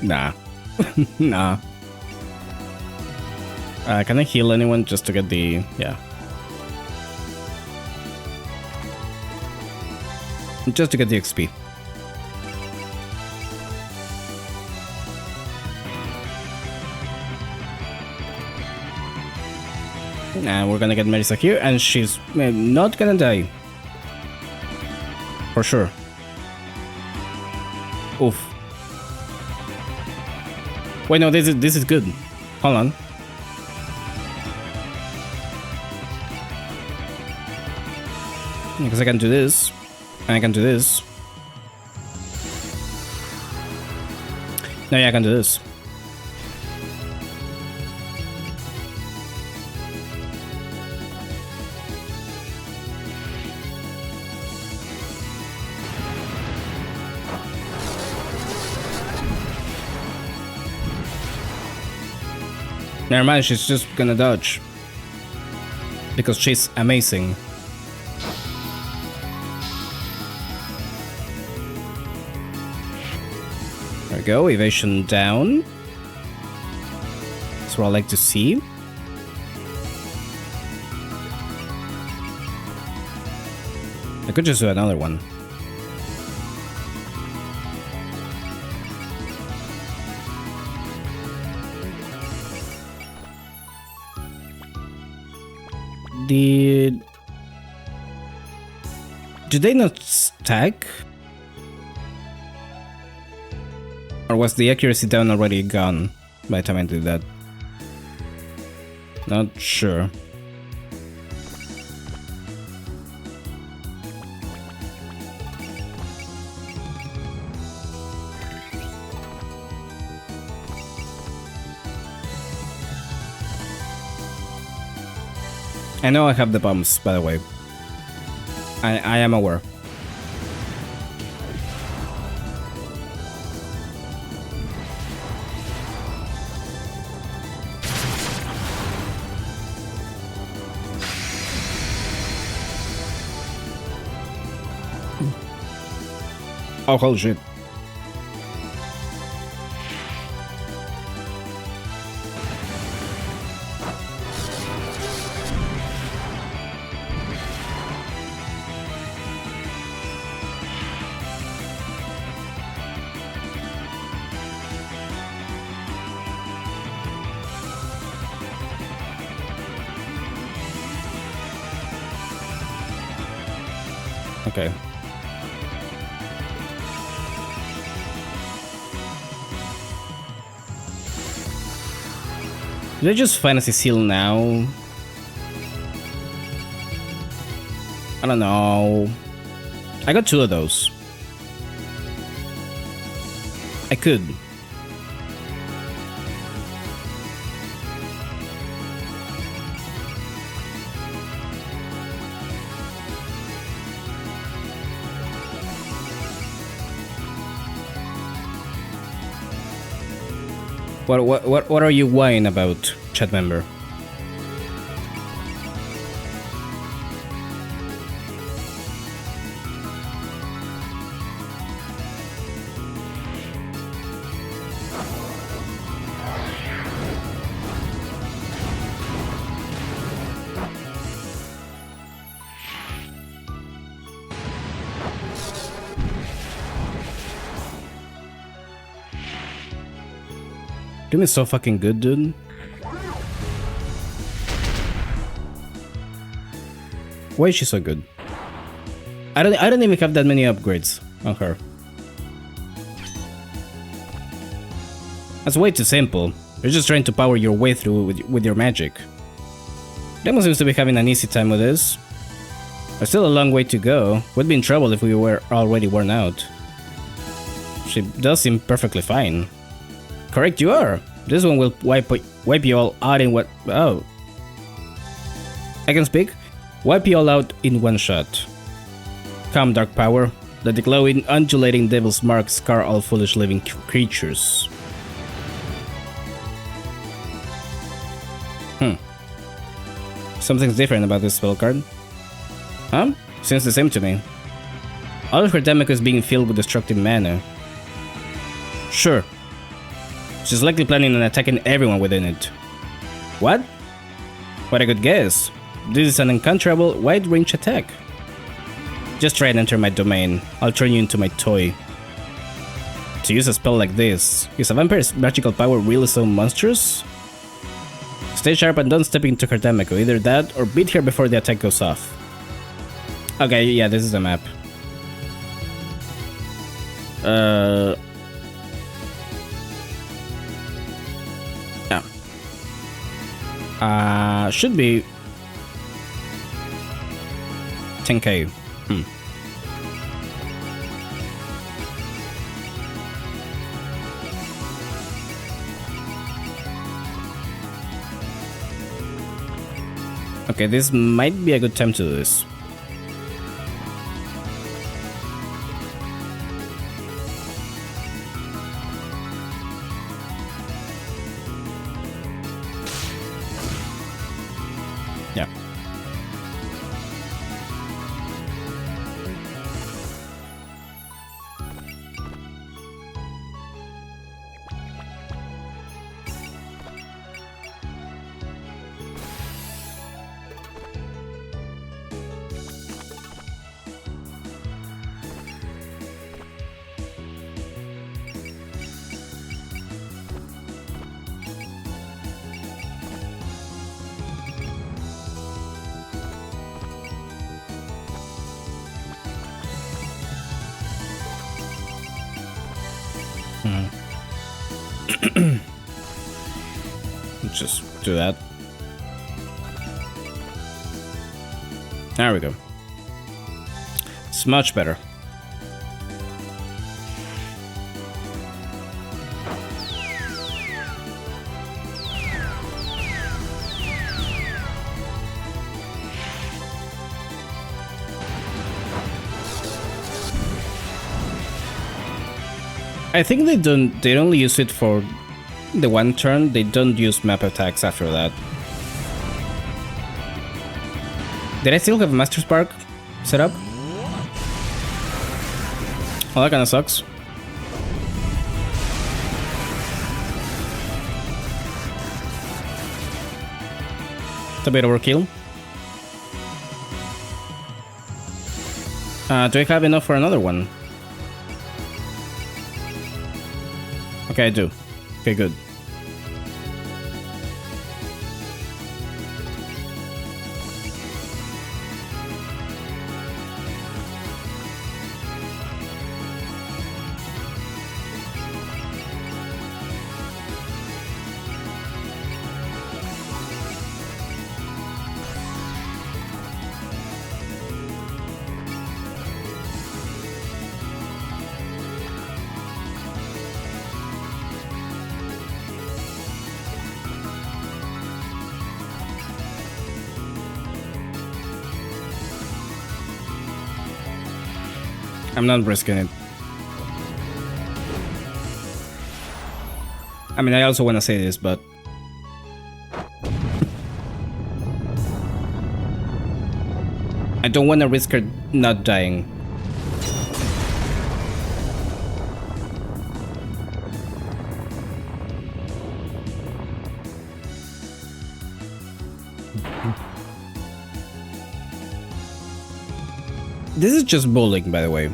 Nah. Nah. Can I heal anyone just to get the... yeah. Just to get the XP. And we're gonna get Marisa here, and she's not gonna die. For sure. Oof. Wait, no, this is good. Hold on. Because I can do this, and I can do this. No, yeah, I can do this. Never mind, she's just gonna dodge. Because she's amazing. There we go, evasion down. That's what I like to see. I could just do another one. Did they not stack? Or was the accuracy down already gone by the time I did that? Not sure. I know I have the bombs, by the way. I am aware. Oh, holy shit. Okay. Did I just fantasy seal now? I don't know. I got 2 of those. I could. What are you whining about, chat member? Doom is so fucking good, dude. Why is she so good? I don't even have that many upgrades on her. That's way too simple. You're just trying to power your way through with your magic. Demo seems to be having an easy time with this. There's still a long way to go. We'd be in trouble if we were already worn out. She does seem perfectly fine. Correct you are. This one will wipe you all out in what... Oh. I can speak? Wipe you all out in one shot. Calm, dark power. Let the glowing, undulating devil's mark scar all foolish living creatures. Something's different about this spell card. Huh? Seems the same to me. All of her damage is being filled with destructive mana. Sure. She's likely planning on attacking everyone within it. What? What a good guess. This is an uncontrollable wide-range attack. Just try and enter my domain. I'll turn you into my toy. To use a spell like this, is a vampire's magical power really so monstrous? Stay sharp and don't step into her damage. Either that or beat her before the attack goes off. Okay, yeah, this is the map. Yeah. Should be 10k. Okay, this might be a good time to do this. Yeah. Let's just do that. There we go. It's much better. I think they only use it for the one turn. They don't use map attacks after that. Did I still have Master Spark set up? Oh, that kinda sucks. It's a bit overkill. Do I have enough for another one? Okay, I do. Okay, good. I'm not risking it. I mean, I also want to say this, but... I don't want to risk her not dying. This is just bullying, by the way.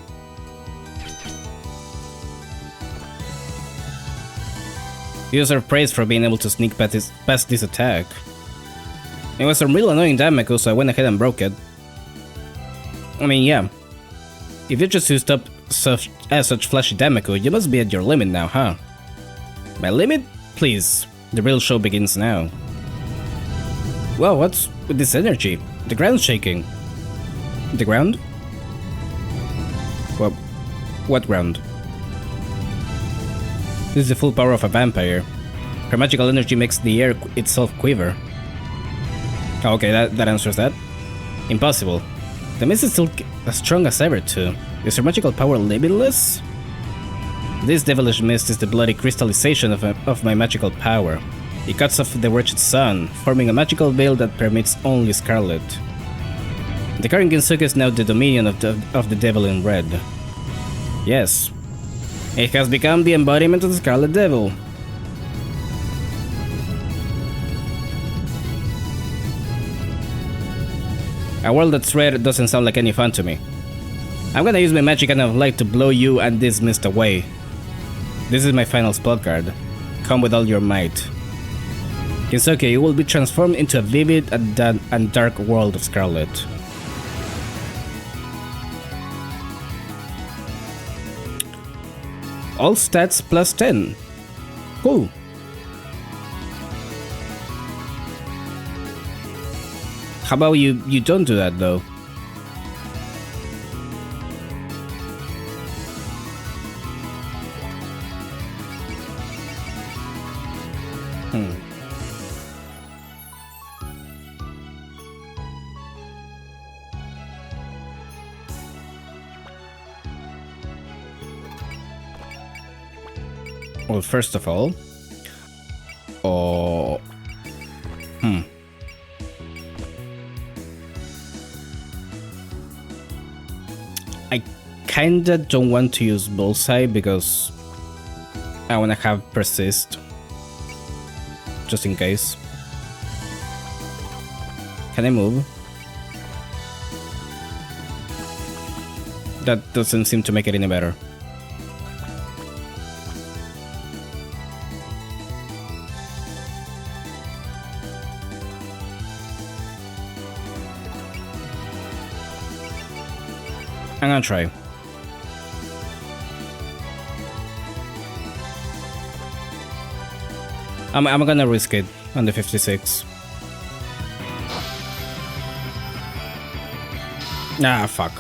You deserve praise for being able to sneak past this attack. It was a real annoying Damaku, so I went ahead and broke it. I mean, yeah. If you just used up such flashy Damaku, you must be at your limit now, huh? My limit? Please. The real show begins now. Well, what's with this energy? The ground's shaking. The ground? Well, what ground? This is the full power of a vampire. Her magical energy makes the air itself quiver. Oh, okay, that answers that. Impossible. The mist is still as strong as ever, too. Is her magical power limitless? This devilish mist is the bloody crystallization of my magical power. It cuts off the wretched sun, forming a magical veil that permits only Scarlet. The current Ginsuke is now the dominion of the devil in red. Yes. It has become the embodiment of the Scarlet Devil. A world that's red doesn't sound like any fun to me. I'm gonna use my magic and of light to blow you and this mist away. This is my final spell card. Come with all your might. Ginsuke, you will be transformed into a vivid and dark world of Scarlet. All stats plus 10. Cool. How about you don't do that though? Well, first of all, I kinda don't want to use Bullseye because I wanna have Persist, just in case. Can I move? That doesn't seem to make it any better. I'm gonna try. I'm gonna risk it on the 56. Ah, fuck.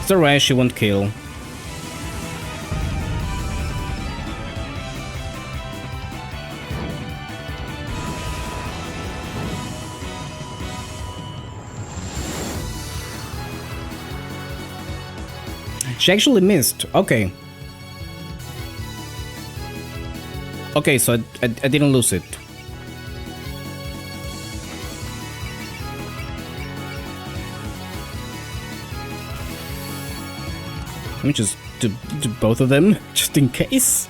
It's alright, she won't kill. She actually missed. Okay. Okay, so I didn't lose it. Let me just do both of them, just in case.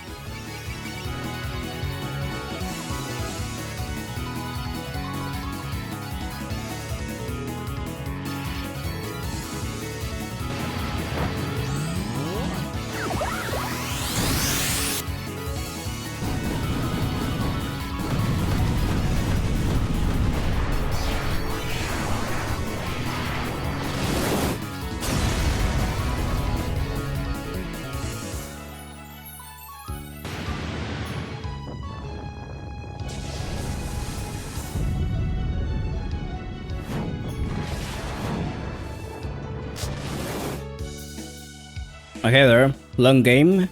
Okay there, long game.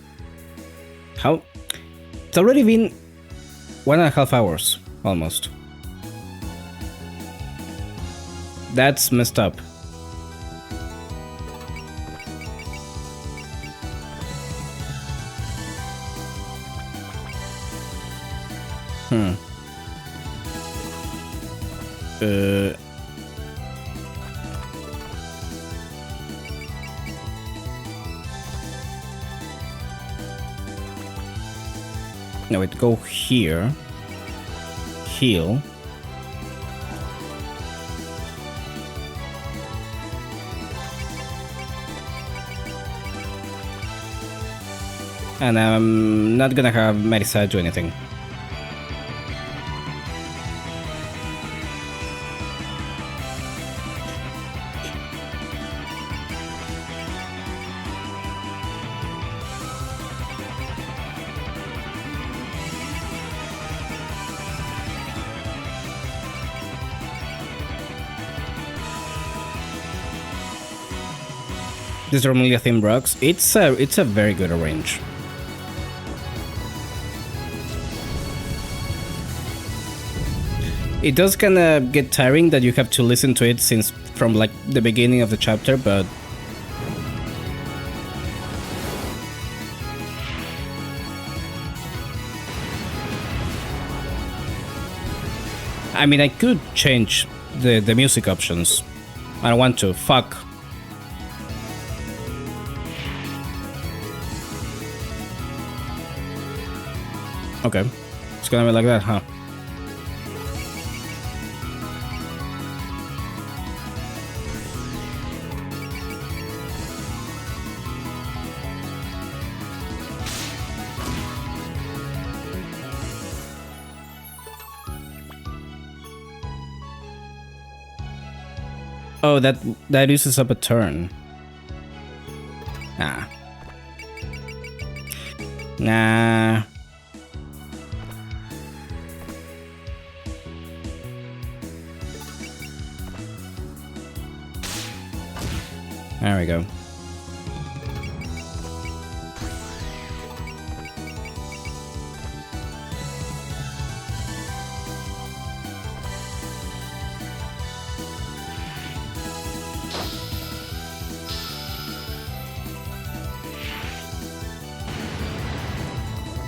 How? It's already been 1.5 hours, almost. That's messed up. No, wait, go here. Heal. And I'm not gonna have Marisa do anything. These are Romulia themed rocks. It's a very good arrange. It does kind of get tiring that you have to listen to it since from like the beginning of the chapter, but I mean, I could change the music options. I don't want to. Fuck. Okay. It's gonna be like that, huh? Oh, that uses up a turn. Ah. Nah. There we go.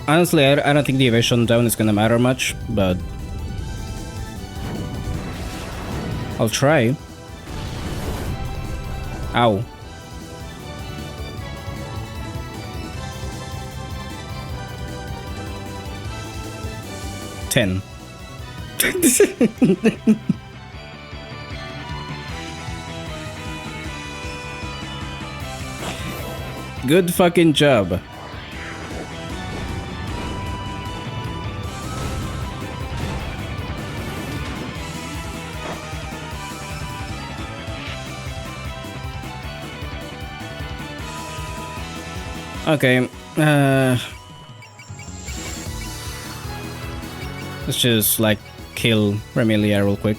Honestly, I don't think the evasion down is gonna matter much, but I'll try. Ow. Ten. Good fucking job. Okay, let's just like kill Remilia real quick.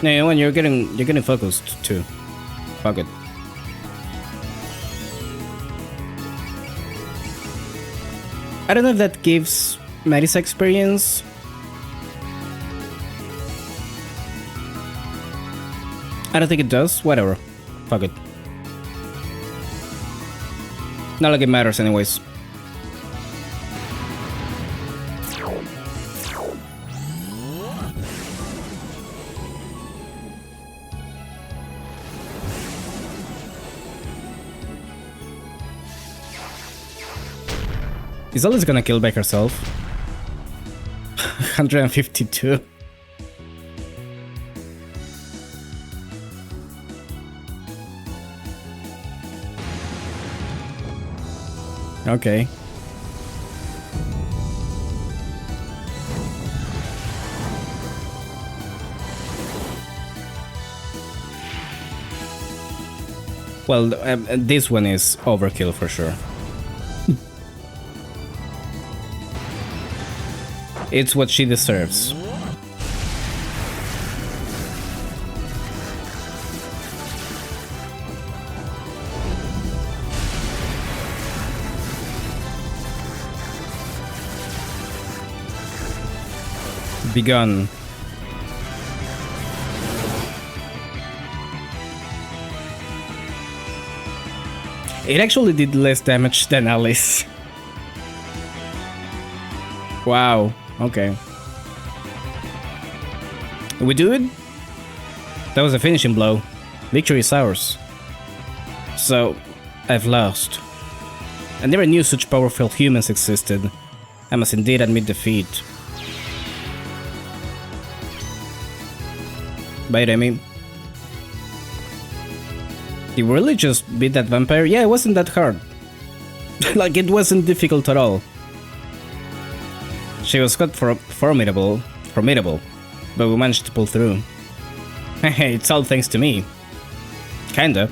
No, you know when you're getting focused too. Fuck it. I don't know if that gives Marisa experience. I don't think it does. Whatever. Fuck it. Not like it matters anyways. Izala's gonna kill by herself. 152. Okay. Well, this one is overkill for sure. It's what she deserves. Begun. It actually did less damage than Alice. Wow, okay. We do it? That was a finishing blow. Victory is ours. So, I've lost. I never knew such powerful humans existed. I must indeed admit defeat. Bye, Remy. You really just beat that vampire? Yeah, it wasn't that hard. Like, it wasn't difficult at all. She was quite formidable, but we managed to pull through. Hey, it's all thanks to me. Kinda.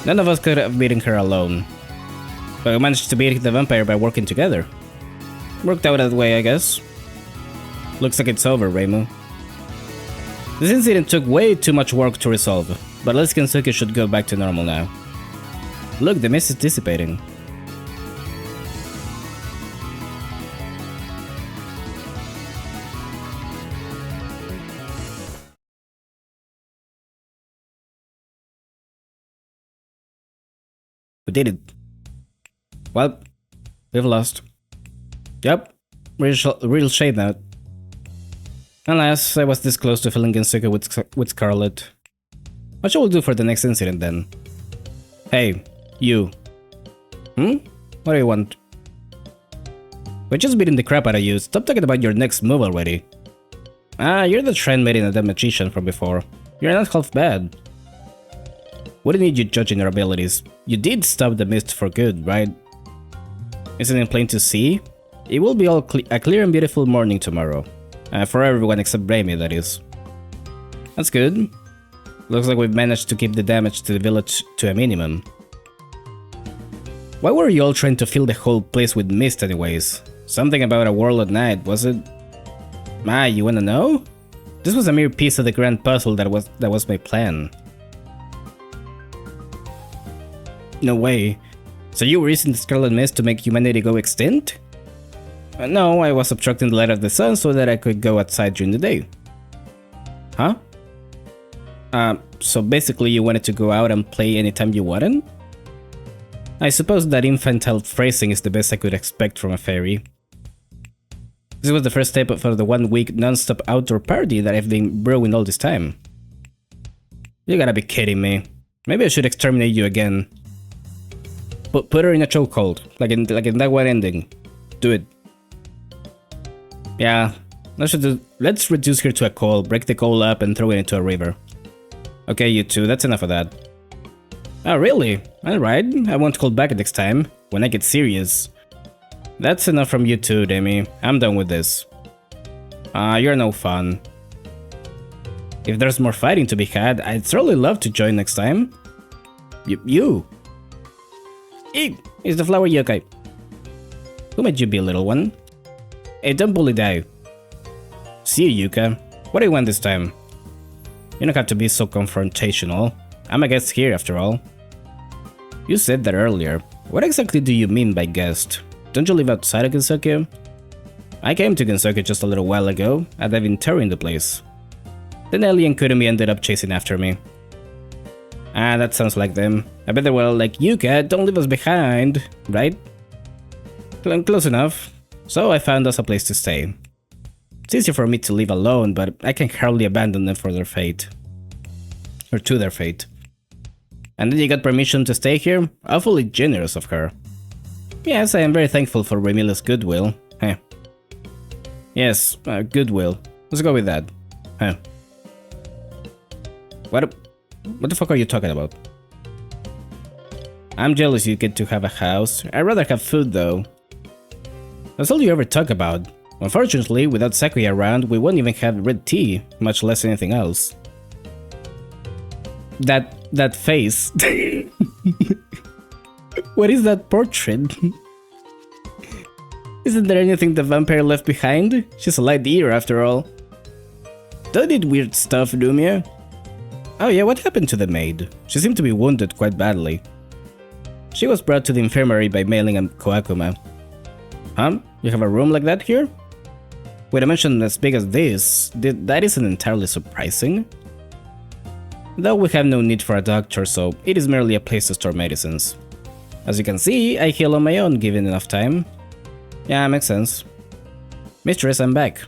None of us could have beaten her alone. But we managed to beat the vampire by working together. Worked out that way, I guess. Looks like it's over, Reimu. This incident took way too much work to resolve, but Let's Kensuke should go back to normal now. Look, the mist is dissipating. We did it. Well, we've lost. Yep, real shame now. Alas, I was this close to filling Kensuke with Scarlet. What shall we do for the next incident then? Hey, you. What do you want? We're just beating the crap out of you. Stop talking about your next move already. Ah, you're the Shrine Maiden and the magician from before. You're not half bad. Wouldn't need you judging your abilities. You did stop the mist for good, right? Isn't it plain to see? It will be a clear and beautiful morning tomorrow. For everyone except Remy, that is. That's good. Looks like we've managed to keep the damage to the village to a minimum. Why were you all trying to fill the whole place with mist anyways? Something about a world at night, was it? Ah, you wanna know? This was a mere piece of the grand puzzle that was my plan. No way. So you were using the Scarlet Mist to make humanity go extinct? No, I was obstructing the light of the sun so that I could go outside during the day. Huh? So basically you wanted to go out and play anytime you wanted? I suppose that infantile phrasing is the best I could expect from a fairy. This was the first step for the 1 week non-stop outdoor party that I've been brewing all this time. You gotta be kidding me. Maybe I should exterminate you again. Put her in a chokehold, like in that one ending. Do it. Yeah, let's reduce her to a coal, break the coal up and throw it into a river. Okay, you two, that's enough of that. Oh, really? Alright, I won't call back next time, when I get serious. That's enough from you two, Demi. I'm done with this. You're no fun. If there's more fighting to be had, I'd certainly love to join next time. You? Eek! It's the flower yokai. Who made you be a little one? Hey, don't bully die. See you, Yuka. What do you want this time? You don't have to be so confrontational. I'm a guest here, after all. You said that earlier. What exactly do you mean by guest? Don't you live outside of Kensuke? I came to Kensuke just a little while ago, and I've been touring the place. Then Ellie and Kurumi ended up chasing after me. Ah, that sounds like them. I bet they were like, Yuka, don't leave us behind, right? Close enough. So I found us a place to stay. It's easier for me to leave alone, but I can hardly abandon them for their fate. Or to their fate. And then you got permission to stay here? Awfully generous of her. Yes, I am very thankful for Remila's goodwill. Heh. Yes, goodwill. Let's go with that. Huh. What the fuck are you talking about? I'm jealous you get to have a house. I'd rather have food though. That's all you ever talk about. Unfortunately, without Sakuya around, we won't even have red tea, much less anything else. That face. What is that portrait? Isn't there anything the vampire left behind? She's a light eater after all. Don't eat weird stuff, Lumia. Oh yeah, what happened to the maid? She seemed to be wounded quite badly. She was brought to the infirmary by Mailing and Koakuma. Huh? You have a room like that here? With a mansion as big as this, that isn't entirely surprising. Though we have no need for a doctor, so it is merely a place to store medicines. As you can see, I heal on my own given enough time. Yeah, makes sense. Mistress, I'm back.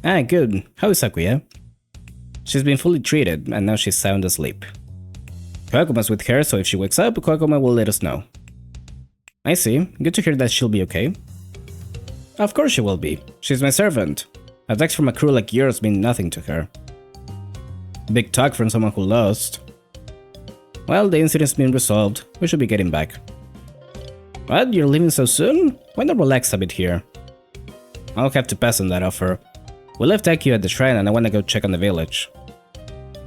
Ah, good. How is Sakuya? She's been fully treated, and now she's sound asleep. Koakuma's with her, so if she wakes up, Koakuma will let us know. I see. Good to hear that she'll be okay. Of course she will be. She's my servant. Attacks from a crew like yours mean nothing to her. Big talk from someone who lost. Well, the incident's been resolved. We should be getting back. What? You're leaving so soon? Why not relax a bit here? I'll have to pass on that offer. We left Akio at the shrine and I wanna go check on the village.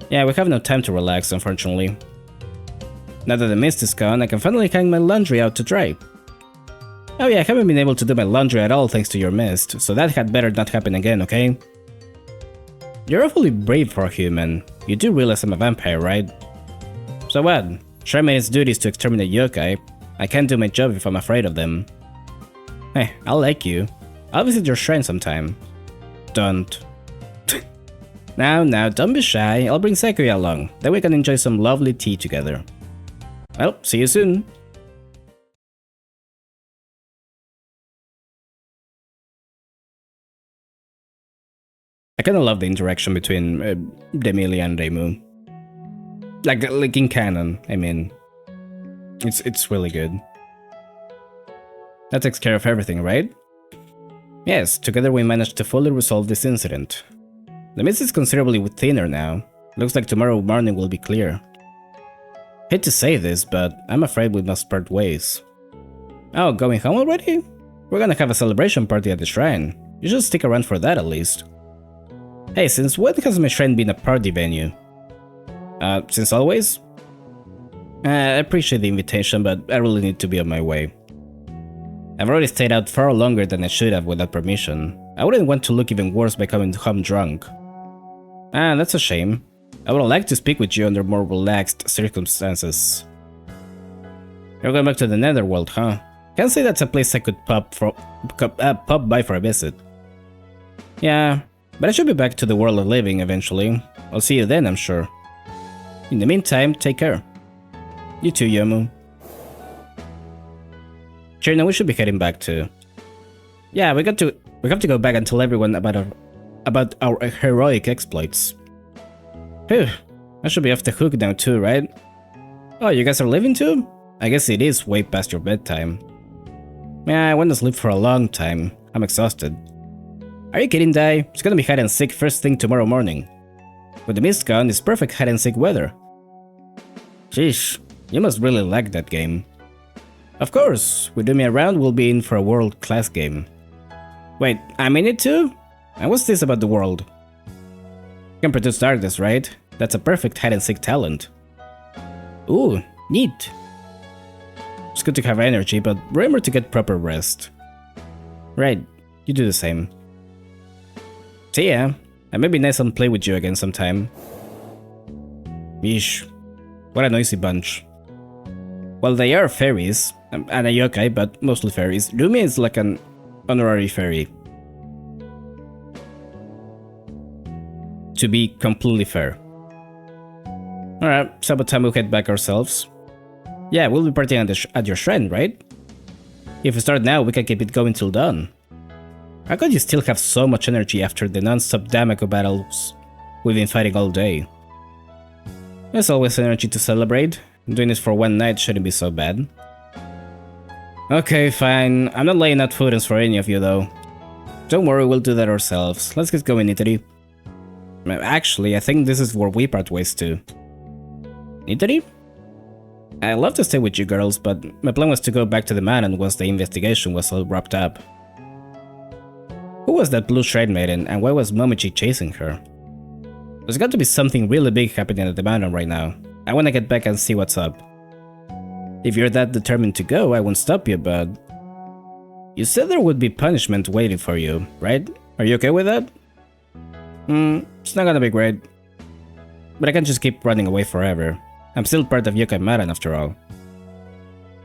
Yeah, we have no time to relax, unfortunately. Now that the mist is gone, I can finally hang my laundry out to dry. Oh yeah, I haven't been able to do my laundry at all thanks to your mist, so that had better not happen again, okay? You're awfully brave for a human. You do realize I'm a vampire, right? So what? Shrine Maiden's duty is to exterminate yokai. I can't do my job if I'm afraid of them. Hey, I'll like you. I'll visit your shrine sometime. Don't. Now, don't be shy. I'll bring Sakuya along. Then we can enjoy some lovely tea together. Well, see you soon. I kinda love the interaction between Demi and Reimu. Like in canon, I mean. It's really good. That takes care of everything, right? Yes, together we managed to fully resolve this incident. The mist is considerably thinner now. Looks like tomorrow morning will be clear. Hate to say this, but I'm afraid we must part ways. Oh, going home already? We're gonna have a celebration party at the shrine. You should stick around for that at least. Hey, since when has my shrine been a party venue? Since always? I appreciate the invitation, but I really need to be on my way. I've already stayed out far longer than I should have without permission. I wouldn't want to look even worse by coming home drunk. Ah, that's a shame. I would like to speak with you under more relaxed circumstances. You're going back to the Netherworld, huh? Can't say that's a place I could pop by for a visit. Yeah, but I should be back to the world of living eventually. I'll see you then, I'm sure. In the meantime, take care. You too, Yomu. Sure, now we should be heading back too. Yeah, we have to go back and tell everyone about our heroic exploits. Phew, I should be off the hook now too, right? Oh, you guys are leaving too? I guess it is way past your bedtime. Yeah, I want to sleep for a long time. I'm exhausted. Are you kidding, Dai? It's gonna be hide and seek first thing tomorrow morning. With the mist gone, it's perfect hide and seek weather. Sheesh, you must really like that game. Of course, with me around, we'll be in for a world-class game. Wait, I'm in it too? And what's this about the world? Can produce darkness, right? That's a perfect hide-and-seek talent. Ooh, neat. It's good to have energy, but remember to get proper rest. Right, you do the same. See ya. I may be nice and play with you again sometime. Yeesh. What a noisy bunch. Well, they are fairies, and a yokai, but mostly fairies. Rumi is like an honorary fairy. To be completely fair. Alright, so about time we head back ourselves. Yeah, we'll be partying at your shrine, right? If we start now, we can keep it going till dawn. How could you still have so much energy after the non-stop Damako battles we've been fighting all day? There's always energy to celebrate. Doing this for one night shouldn't be so bad. Okay, fine. I'm not laying out food for any of you though. Don't worry, we'll do that ourselves. Let's get going, Itari. Actually, I think this is where we part ways too. Itari? I'd love to stay with you girls, but my plan was to go back to the mountain once the investigation was all wrapped up. Who was that blue shrine maiden, and why was Momochi chasing her? There's got to be something really big happening at the mountain right now. I want to get back and see what's up. If you're that determined to go, I won't stop you, but... You said there would be punishment waiting for you, right? Are you okay with that? It's not gonna be great. But I can't just keep running away forever. I'm still part of Yokai Maiden after all.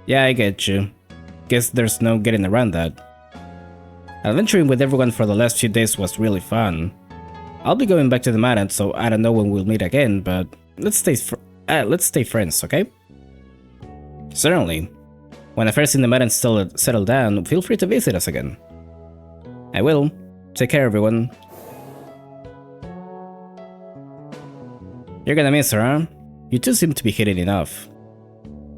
Yeah, I get you. Guess there's no getting around that. Adventuring with everyone for the last few days was really fun. I'll be going back to the Maiden, so I don't know when we'll meet again, but let's stay friends, okay? Certainly. When Affairs in the Maiden settle down, feel free to visit us again. I will. Take care, everyone. You're gonna miss her, huh? You two seem to be hitting it off.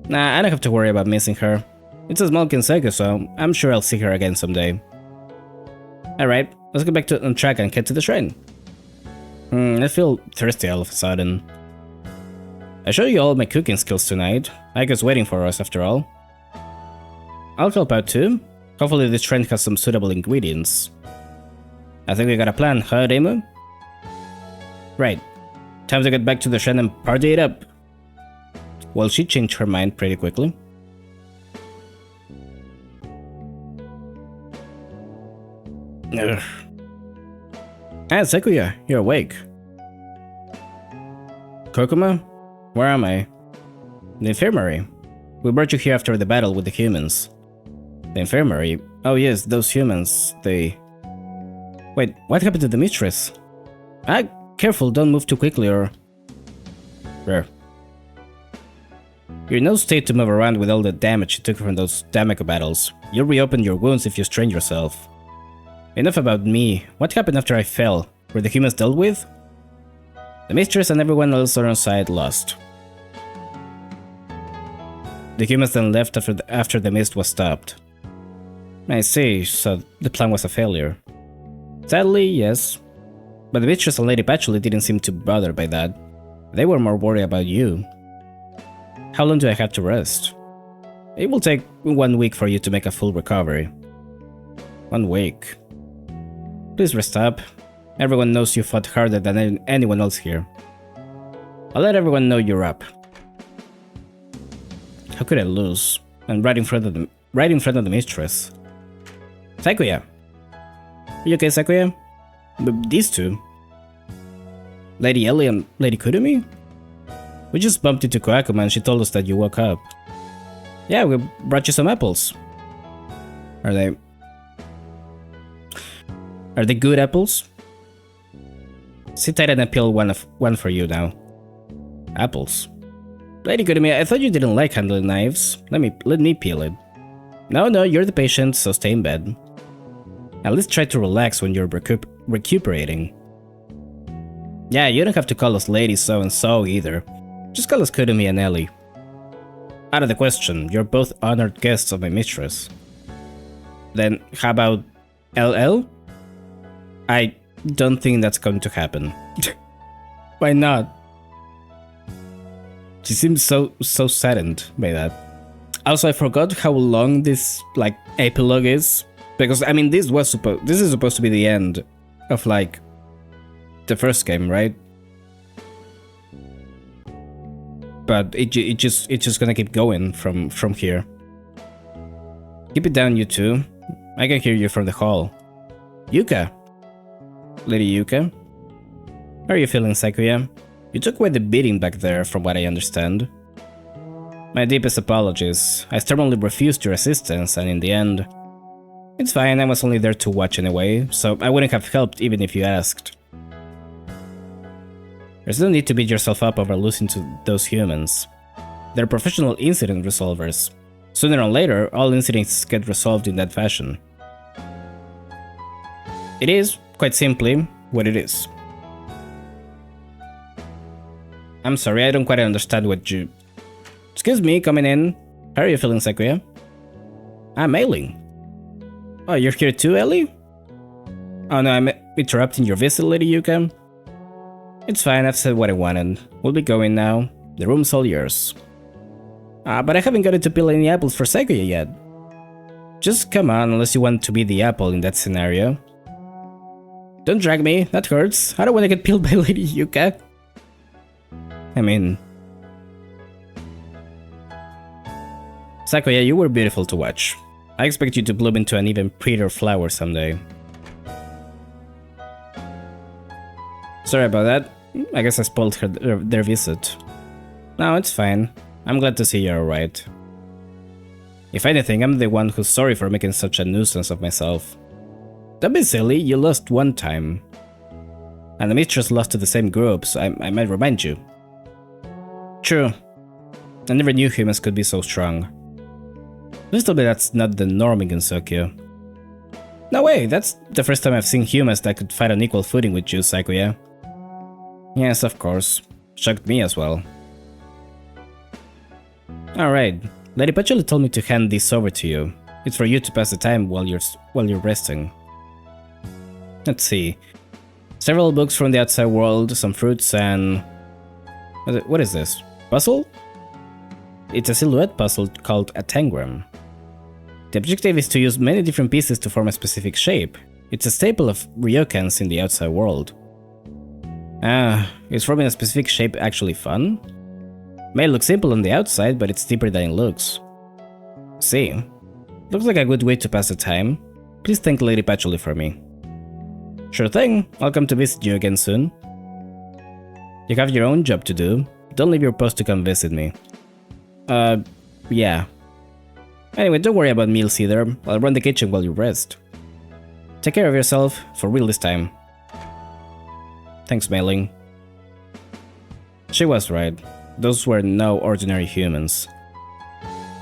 Nah, I don't have to worry about missing her. It's a small Kenseku, so I'm sure I'll see her again someday. Alright, let's go back on track and get to the shrine. I feel thirsty all of a sudden. I showed you all my cooking skills tonight. Aika's waiting for us after all. I'll help out too. Hopefully this shrine has some suitable ingredients. I think we got a plan, huh, Reimu? Right. Time to get back to the shrine and party it up. Well, she changed her mind pretty quickly. Ugh. Ah, Sakuya, you're awake. Kokuma? Where am I? The infirmary. We brought you here after the battle with the humans. The infirmary? Oh yes, those humans, they... Wait, what happened to the mistress? Ah, careful, don't move too quickly or... Rare. You're in no state to move around with all the damage you took from those Damako battles. You'll reopen your wounds if you strain yourself. Enough about me. What happened after I fell? Were the humans dealt with? The mistress and everyone else on our side lost. The humans then left after the mist was stopped. I see, so the plan was a failure. Sadly, yes. But the mistress and Lady Patchouli didn't seem too bothered by that. They were more worried about you. How long do I have to rest? It will take 1 week for you to make a full recovery. 1 week. Please rest up. Everyone knows you fought harder than anyone else here. I'll let everyone know you're up. How could I lose? And right in front of the mistress. Sakuya. Are you okay, Sakuya? These two. Lady Ellie and Lady Kurumi? We just bumped into Koakuma and she told us that you woke up. Yeah, we brought you some apples. Are they good apples? Sit tight and I peel one for you now. Apples. Lady Kurumi, I thought you didn't like handling knives. Let me peel it. No, you're the patient, so stay in bed. At least try to relax when you're recuperating. Yeah, you don't have to call us Lady So-and-so either. Just call us Kurumi and Ellie. Out of the question, you're both honored guests of my mistress. Then how about LL? I don't think that's going to happen. Why not? She seems so saddened by that. Also, I forgot how long this epilogue is, because I mean this is supposed to be the end of the first game, right? But it's just gonna keep going from here. Keep it down, you two. I can hear you from the hall. Yuka. Lady Yuka. How are you feeling, Sakuya? You took quite the beating back there, from what I understand. My deepest apologies. I stubbornly refused your assistance, and in the end... It's fine, I was only there to watch anyway, so I wouldn't have helped even if you asked. There's no need to beat yourself up over losing to those humans. They're professional incident resolvers. Sooner or later, all incidents get resolved in that fashion. It is, quite simply, what it is. I'm sorry, I don't quite understand what you... Excuse me, coming in. How are you feeling, Sakuya? I'm ailing. Oh, you're here too, Ellie? Oh no, I'm interrupting your visit, Lady Yuka. It's fine, I've said what I wanted. We'll be going now. The room's all yours. But I haven't gotten to peel any apples for Sakuya yet. Just come on, unless you want to be the apple in that scenario. Don't drag me, that hurts. I don't want to get peeled by Lady Yuka. I mean... Sakuya, you were beautiful to watch. I expect you to bloom into an even prettier flower someday. Sorry about that. I guess I spoiled their visit. No, it's fine. I'm glad to see you're alright. If anything, I'm the one who's sorry for making such a nuisance of myself. Don't be silly, you lost one time. And the mistress lost to the same group, so I might remind you. True. I never knew humans could be so strong. Please tell me that's not the norm in Gensokyo. No way, that's the first time I've seen humans that could fight on equal footing with you, Sakuya. Yes, of course. Shocked me as well. Alright, Lady Patchouli told me to hand this over to you. It's for you to pass the time while you're resting. Let's see. Several books from the outside world, some fruits, and... What is this? Puzzle? It's a silhouette puzzle called a tangram. The objective is to use many different pieces to form a specific shape. It's a staple of ryokans in the outside world. Is forming a specific shape actually fun? May look simple on the outside, but it's deeper than it looks. See? Looks like a good way to pass the time. Please thank Lady Patchouli for me. Sure thing, I'll come to visit you again soon. You have your own job to do. Don't leave your post to come visit me. Yeah. Anyway, don't worry about meals either. I'll run the kitchen while you rest. Take care of yourself, for real this time. Thanks, Mei Ling. She was right. Those were no ordinary humans.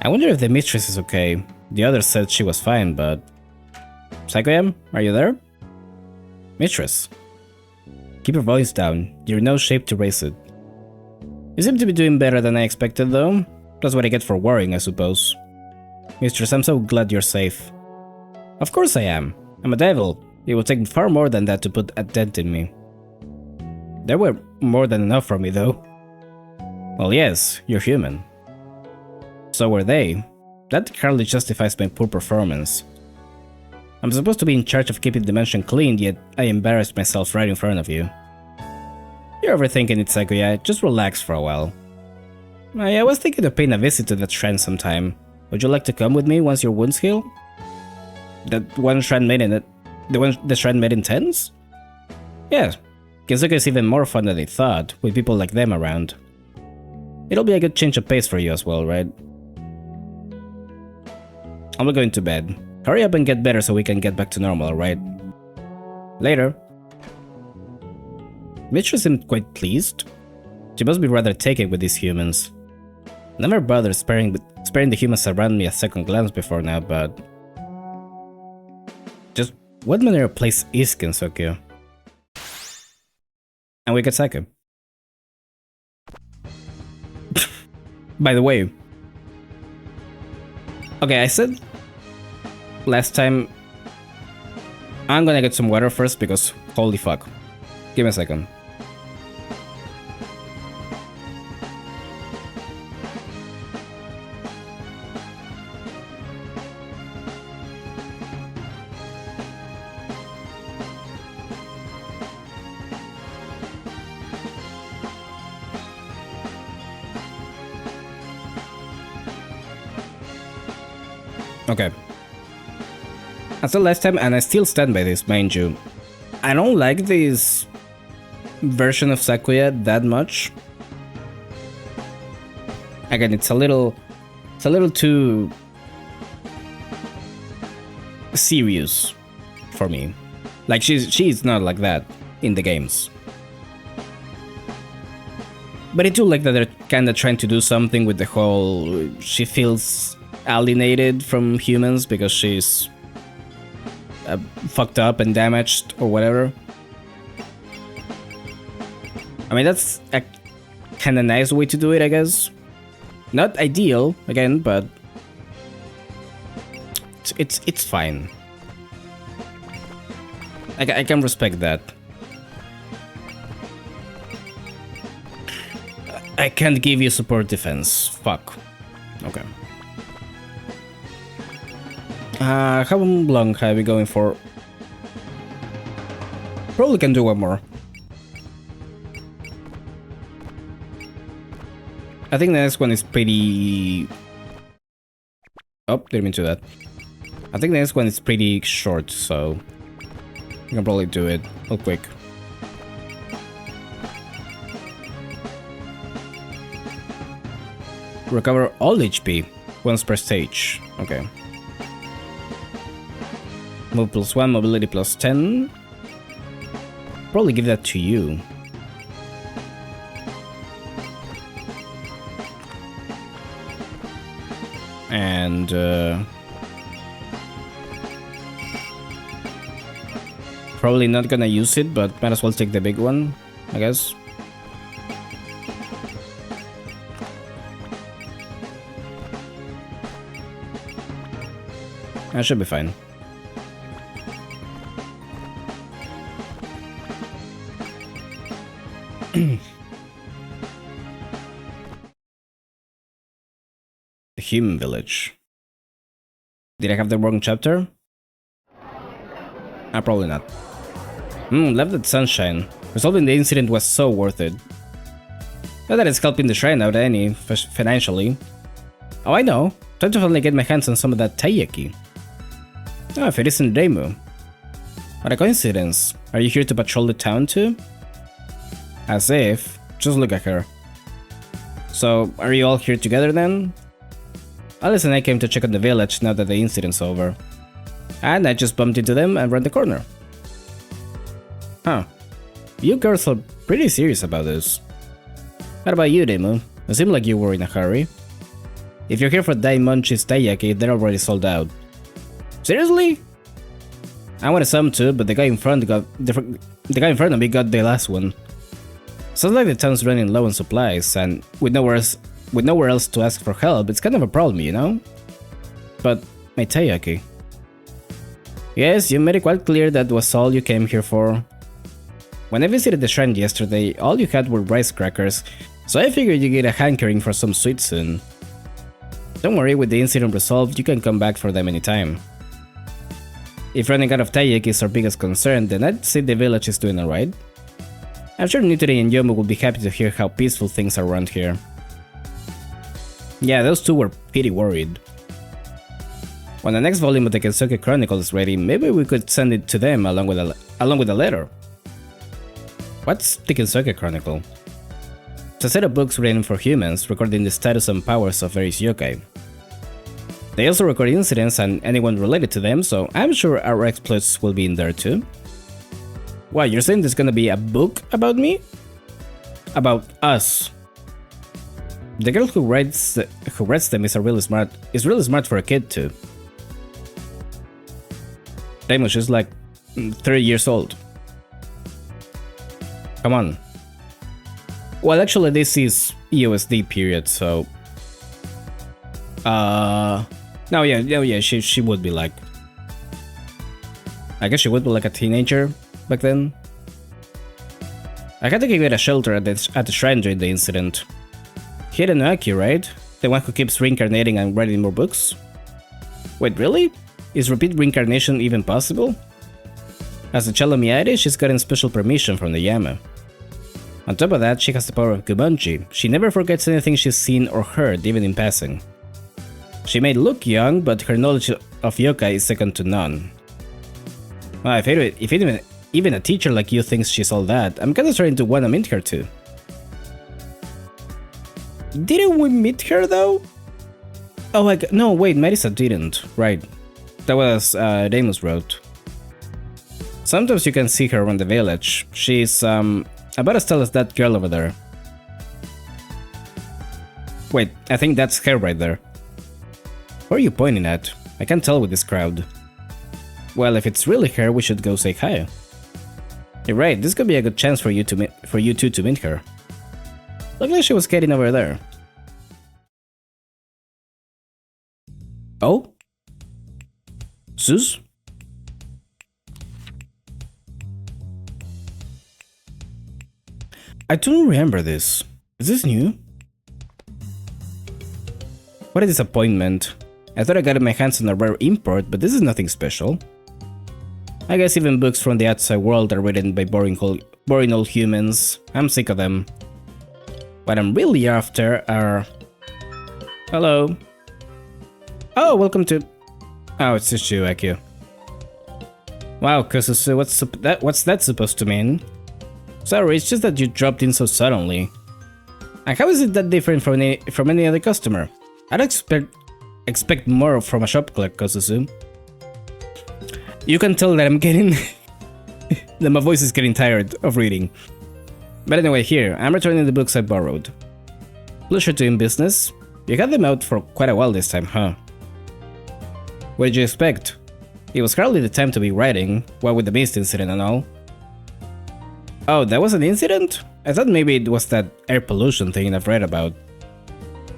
I wonder if the mistress is okay. The others said she was fine, but... Sakuya, are you there? Mistress. Keep your voice down. You're in no shape to raise it. You seem to be doing better than I expected, though. That's what I get for worrying, I suppose. Mistress, I'm so glad you're safe. Of course I am. I'm a devil. It will take far more than that to put a dent in me. There were more than enough for me, though. Well, yes, you're human. So were they. That hardly justifies my poor performance. I'm supposed to be in charge of keeping the mansion clean, yet I embarrassed myself right in front of you. You're overthinking it, Sakuya. Just relax for a while. I was thinking of paying a visit to that shrine sometime. Would you like to come with me once your wounds heal? That one shrine Maiden, the shrine Maiden intends? Yeah, Gensokyo is even more fun than I thought, with people like them around. It'll be a good change of pace for you as well, right? I'm going to bed. Hurry up and get better so we can get back to normal, alright? Later. Mistress seemed quite pleased. She must be rather taken with these humans. Never bothered sparing the humans around me a second glance before now, but... Just what manner of place is Gensokyo? And we get Saku. By the way... Okay, I said last time... I'm gonna get some water first because holy fuck. Give me a second. Okay. I said last time, and I still stand by this, mind you. I don't like this version of Sakuya that much. Again, it's a little too serious for me. Like she's not like that in the games. But I do like that they're kinda trying to do something with the whole she feels alienated from humans because she's fucked up and damaged or whatever. I mean, that's a kinda nice way to do it, I guess. Not ideal, again, but it's fine. I can respect that. I can't give you support defense. Fuck. Okay. How long have we going for? Probably can do one more. I think the next one is pretty... Oh, didn't mean to do that. I think the next one is pretty short, so you can probably do it real quick. Recover all HP once per stage. Okay. Move +1, mobility +10. Probably give that to you. And probably not gonna use it, but might as well take the big one, I guess. I should be fine. The human village. Did I have the wrong chapter? Probably not. Left at sunshine. Resolving the incident was so worth it. Not that it's helping the shrine out any, financially. Oh, I know. Time to finally get my hands on some of that taiyaki. Oh, if it isn't Reimu. What a coincidence. Are you here to patrol the town too? As if. Just look at her. So, are you all here together then? Alice and I came to check on the village now that the incident's over. And I just bumped into them and ran the corner. Huh. You girls are pretty serious about this. What about you, Reimu? It seemed like you were in a hurry. If you're here for Daimonchi's taiyaki, they're already sold out. Seriously? I wanted some too, but the guy in front of me got the last one. Sounds like the town's running low on supplies, and with nowhere else to ask for help, it's kind of a problem, you know? But my taiyaki. Yes, you made it quite clear that was all you came here for. When I visited the shrine yesterday, all you had were rice crackers, so I figured you'd get a hankering for some sweets soon. Don't worry, with the incident resolved, you can come back for them anytime. If running out of taiyaki is our biggest concern, then I'd say the village is doing alright. I'm sure Nitori and Yomu will be happy to hear how peaceful things are around here. Yeah, those two were pretty worried. When the next volume of the Kensuke Chronicle is ready, maybe we could send it to them along with a letter. What's the Kensuke Chronicle? It's a set of books written for humans, recording the status and powers of various yokai. They also record incidents and anyone related to them, so I'm sure our exploits will be in there too. Wow, you're saying there's gonna be a book about me? About us. The girl who writes them is really smart for a kid too. Reimu, she's like 30 years old. Come on. Well, actually, this is EOSD period, so. No, yeah, she would be like. I guess she would be like a teenager back then. I had to give it a shelter at the shrine during the incident. Hidenuaki, right? The one who keeps reincarnating and writing more books? Wait, really? Is repeat reincarnation even possible? As a Chalamiare, she's gotten special permission from the Yama. On top of that, she has the power of Gubanchi. She never forgets anything she's seen or heard, even in passing. She may look young, but her knowledge of yokai is second to none. Well, if even a teacher like you thinks she's all that, I'm kinda starting to wanna meet her too. Didn't we meet her though? Oh, no, wait, Marisa didn't. Right. That was Reimu's route. Sometimes you can see her around the village. She's about as tall as that girl over there. Wait, I think that's her right there. What are you pointing at? I can't tell with this crowd. Well, if it's really her, we should go say hi. You're right, this could be a good chance for you two to meet her. Looked like she was getting over there. Oh? Zeus? I don't remember this. Is this new? What a disappointment. I thought I got my hands on a rare import, but this is nothing special. I guess even books from the outside world are written by boring old humans. I'm sick of them. What I'm really after are... Hello. Oh, welcome to... Oh, it's just you, Akio. Wow, Kosusu, what's that supposed to mean? Sorry, it's just that you dropped in so suddenly. And how is it that different from any other customer? I'd expect more from a shop clerk, Kosusu. You can tell that I'm getting... that my voice is getting tired of reading. But anyway, here, I'm returning the books I borrowed. Pleasure doing business. You had them out for quite a while this time, huh? What did you expect? It was hardly the time to be writing, what with the mist incident and all. Oh, that was an incident? I thought maybe it was that air pollution thing I've read about.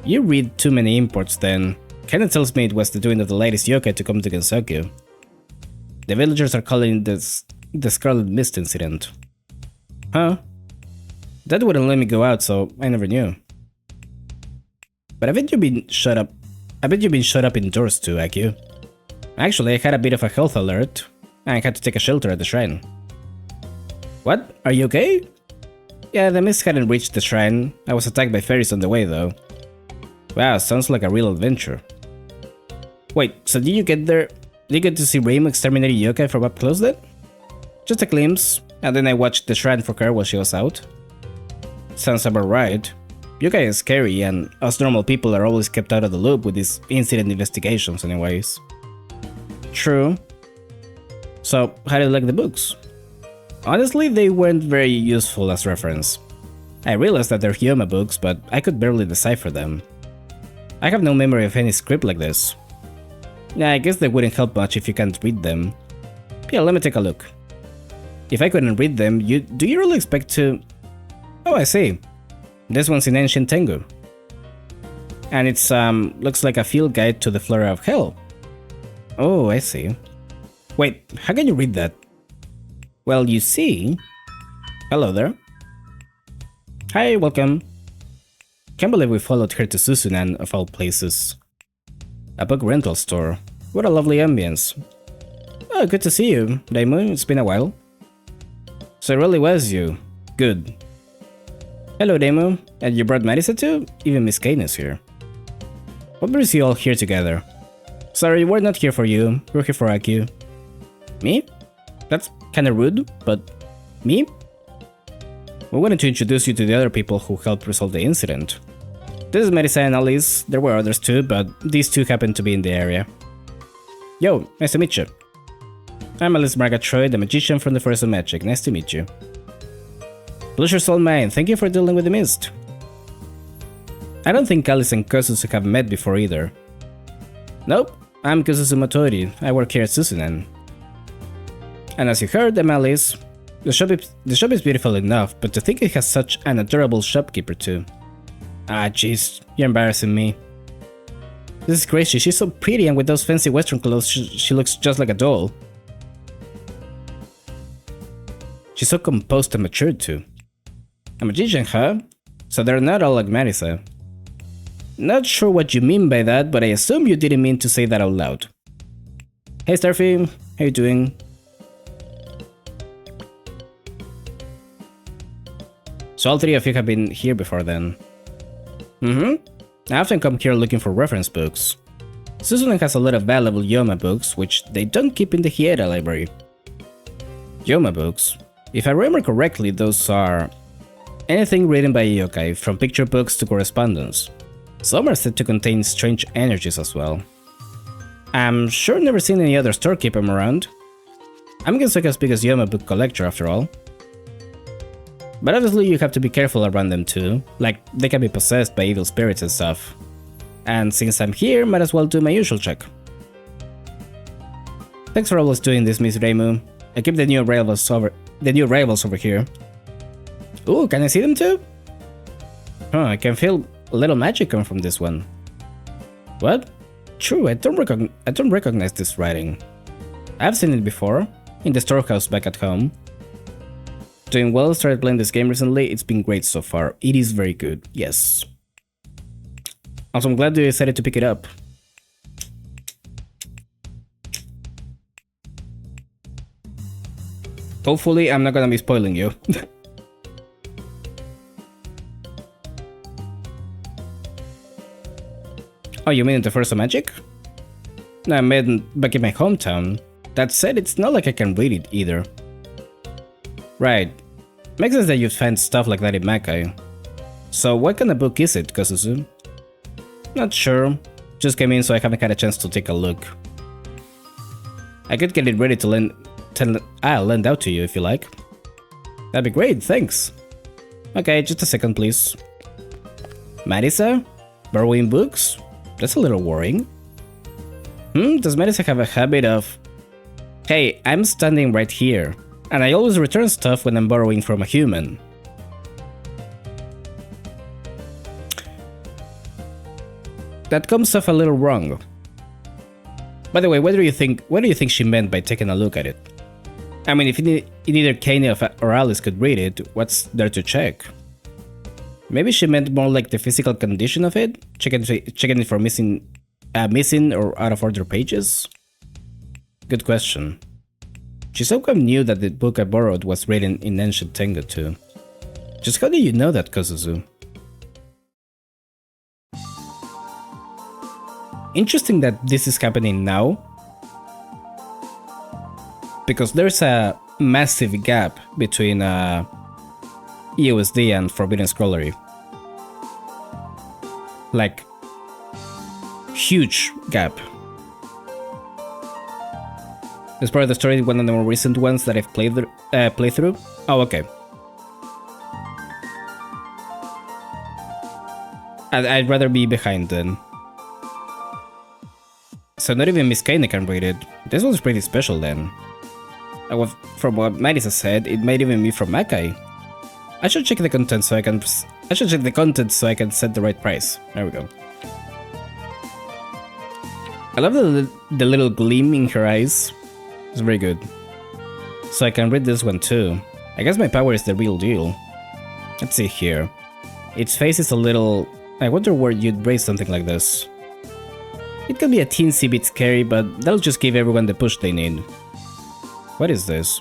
You read too many imports then. Kinda tells me it was the doing of the latest yokai to come to Gensokyo. The villagers are calling this the Scarlet Mist incident. Huh? That wouldn't let me go out, so I never knew. But I bet you've been shut up. I bet you've been shut up indoors too, Akio. Actually, I had a bit of a health alert, and I had to take a shelter at the shrine. What? Are you okay? Yeah, the mist hadn't reached the shrine. I was attacked by fairies on the way, though. Wow, sounds like a real adventure. Wait, so did you get there? Did you get to see Reimu exterminating yokai from up close then? Just a glimpse, and then I watched the shrine for her while she was out. Sounds about right. Yokai is scary, and us normal people are always kept out of the loop with these incident investigations anyways. True. So, how did you like the books? Honestly, they weren't very useful as reference. I realized that they're Hyoma books, but I could barely decipher them. I have no memory of any script like this. Yeah, I guess they wouldn't help much if you can't read them. Yeah, let me take a look. If I couldn't read them, do you really expect to... Oh, I see. This one's in Ancient Tengu. And it's, looks like a field guide to the Flora of Hell. Oh, I see. Wait, how can you read that? Well, you see... Hello there. Hi, welcome. Can't believe we followed her to Susunan, of all places. A book rental store. What a lovely ambience. Oh, good to see you, Reimu. It's been a while. So it really was you. Good. Hello, Reimu. And you brought Marisa too? Even Miss Kane is here. What brings you all here together? Sorry, we're not here for you. We're here for Akio. Me? That's kinda rude, but... Me? We wanted to introduce you to the other people who helped resolve the incident. This is Marisa and Alice. There were others too, but these two happened to be in the area. Yo, nice to meet you. I'm Alice Margatroyd, the magician from the Forest of Magic. Nice to meet you. Pleasure's all mine. Thank you for dealing with the mist. I don't think Alice and Kosusu have met before either. Nope, I'm Kosusu Motori. I work here at Susunan. And as you heard, I'm Alice. The shop is beautiful enough, but to think it has such an adorable shopkeeper too. Ah, jeez, you're embarrassing me. This is crazy. She's so pretty, and with those fancy Western clothes, she looks just like a doll. She's so composed and matured too. A magician, huh? So they're not all like Marisa. Not sure what you mean by that, but I assume you didn't mean to say that out loud. Hey Starfy, how you doing? So all three of you have been here before then. I often come here looking for reference books. Susunan has a lot of valuable Yoma books, which they don't keep in the Hieda library. Yoma books? If I remember correctly, those are... anything written by a yokai, from picture books to correspondence. Some are said to contain strange energies as well. I'm sure I've never seen any other store keep them around. I'm Gensoka's biggest Yoma book collector after all. But obviously you have to be careful around them too, like they can be possessed by evil spirits and stuff. And since I'm here, might as well do my usual check. Thanks for always doing this, Miss Reimu. I keep the new arrivals over here. Ooh, can I see them too? Huh, I can feel a little magic come from this one. What? True, I don't recognize this writing. I've seen it before, in the storehouse back at home. Doing well, started playing this game recently, it's been great so far. It is very good, yes. Also, I'm glad you decided to pick it up. Hopefully, I'm not gonna be spoiling you. Oh, you mean the Forest of Magic? I Maiden back in my hometown. That said, it's not like I can read it either. Right. Makes sense that you'd find stuff like that in Makai. So what kind of book is it, Kosuzu? Not sure. Just came in so I haven't had a chance to take a look. I could get it ready to lend out to you if you like. That'd be great, thanks. Okay, just a second please. Marisa? Borrowing books? That's a little worrying. Does Marisa have a habit of... Hey, I'm standing right here, and I always return stuff when I'm borrowing from a human. That comes off a little wrong. By the way, what do you think she meant by taking a look at it? I mean, if neither Kane or Alice could read it, what's there to check? Maybe she meant more like the physical condition of it, checking it for missing or out of order pages. Good question. She somehow knew that the book I borrowed was written in ancient Tengu too. Just how do you know that, Kosuzu? Interesting that this is happening now, because there's a massive gap between EOSD and Forbidden Scrollery. Like, huge gap. As part of the story, one of the more recent ones that I've played through. Oh, okay. I'd rather be behind then. So not even Miss Kane can read it. This one's pretty special then. From what Marisa said, it might even be from Makai. I should check the content so I can set the right price. There we go. I love the little gleam in her eyes. It's very good. So I can read this one too. I guess my power is the real deal. Let's see here. Its face is a little... I wonder where you'd raise something like this. It could be a teensy bit scary, but that'll just give everyone the push they need. What is this?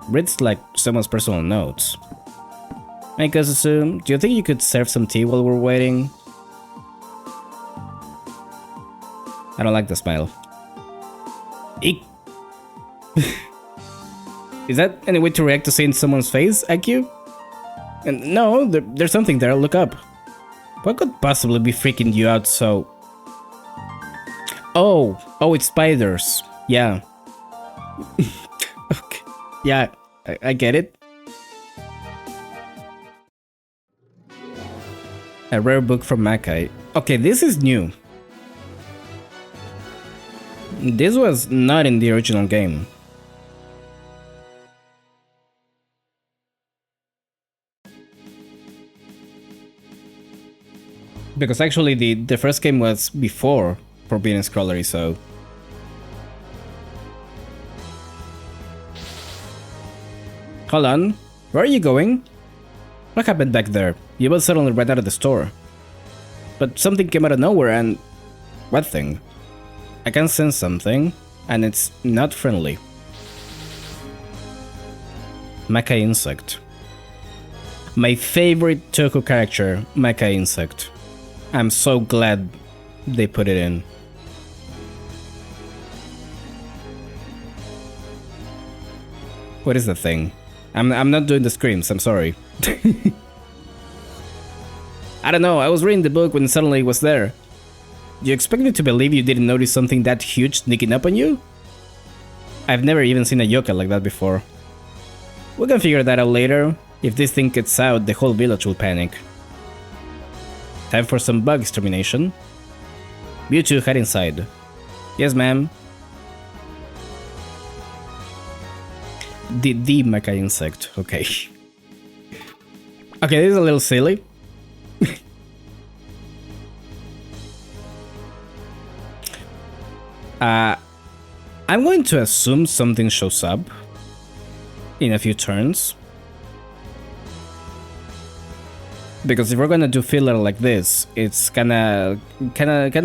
Reads like someone's personal notes. Hey Kosuzu, do you think you could serve some tea while we're waiting? I don't like the smile. Eek! Is that any way to react to seeing someone's face, IQ? And no, there's something there, look up. What could possibly be freaking you out so... Oh, it's spiders. Yeah. Okay. Yeah, I get it. A rare book from Makai. Okay, this is new. This was not in the original game. Because actually the first game was before Forbidden Scrollery, so... Hold on, where are you going? What happened back there? You both suddenly ran out of the store. But something came out of nowhere and... What thing? I can sense something, and it's not friendly. Makai Insect. My favorite Toku character, Makai Insect. I'm so glad they put it in. What is the thing? I'm not doing the screams, I'm sorry. I don't know, I was reading the book when suddenly it was there. You expect me to believe you didn't notice something that huge sneaking up on you? I've never even seen a yokai like that before. We can figure that out later. If this thing gets out, the whole village will panic. Time for some bug extermination. You two head inside. Yes, ma'am. The Makai Insect, okay. Okay, this is a little silly. I'm going to assume something shows up in a few turns. Because if we're gonna do filler like this, it's kinda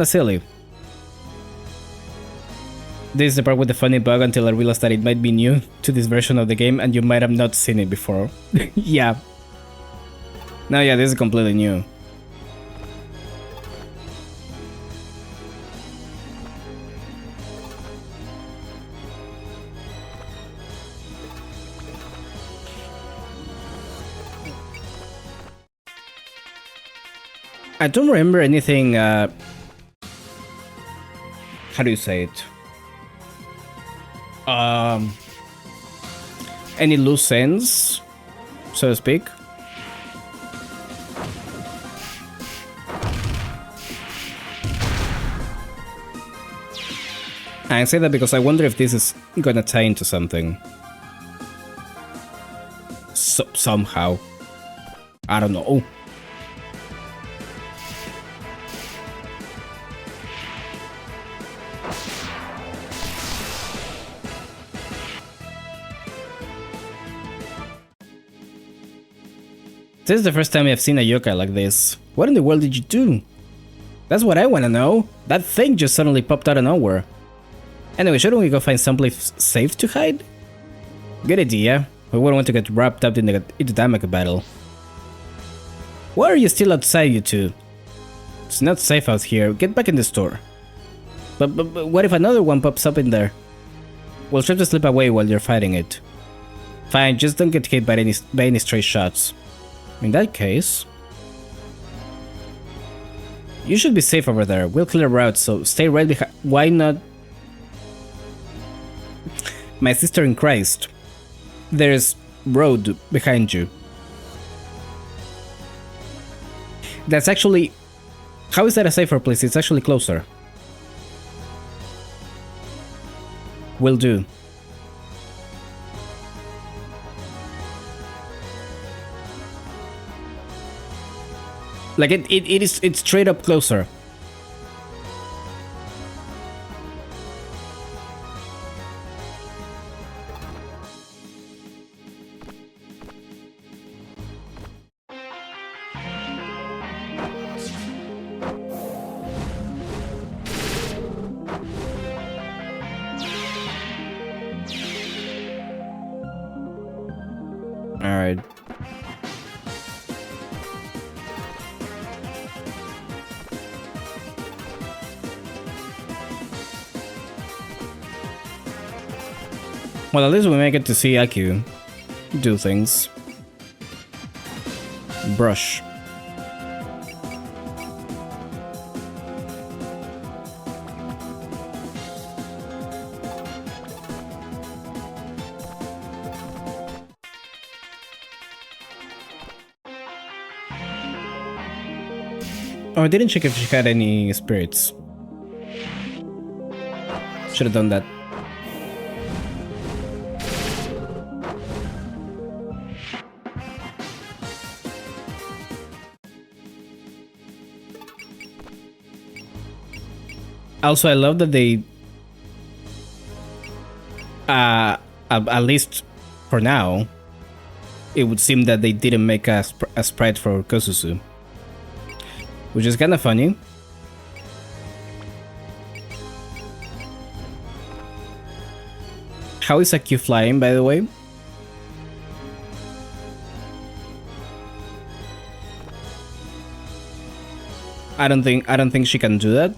silly. This is the part with the funny bug until I realized that it might be new to this version of the game and you might have not seen it before. Yeah. No, yeah, this is completely new. I don't remember anything, how do you say it? Any loose ends, so to speak. I say that because I wonder if this is gonna tie into something. Somehow. I don't know. This is the first time I've seen a yokai like this. What in the world did you do? That's what I wanna know. That thing just suddenly popped out of nowhere. Anyway, shouldn't we go find someplace safe to hide? Good idea. We wouldn't want to get wrapped up in the Damaka battle. Why are you still outside, you two? It's not safe out here. Get back in the store. But what if another one pops up in there? We'll try to slip away while you're fighting it. Fine, just don't get hit by any stray shots. In that case... You should be safe over there. We'll clear a route, so stay right behind. Why not? My sister in Christ. There's road behind you. That's actually... How is that a safer place? It's actually closer. Will do. Like it's straight up closer. All right. Well, at least we may get to see Aku do things. Brush. Oh, I didn't check if she had any spirits. Should have done that. Also, I love that they, at least for now, it would seem that they didn't make a sprite for Kosusu, which is kind of funny. How is Aku flying, by the way? I don't think she can do that.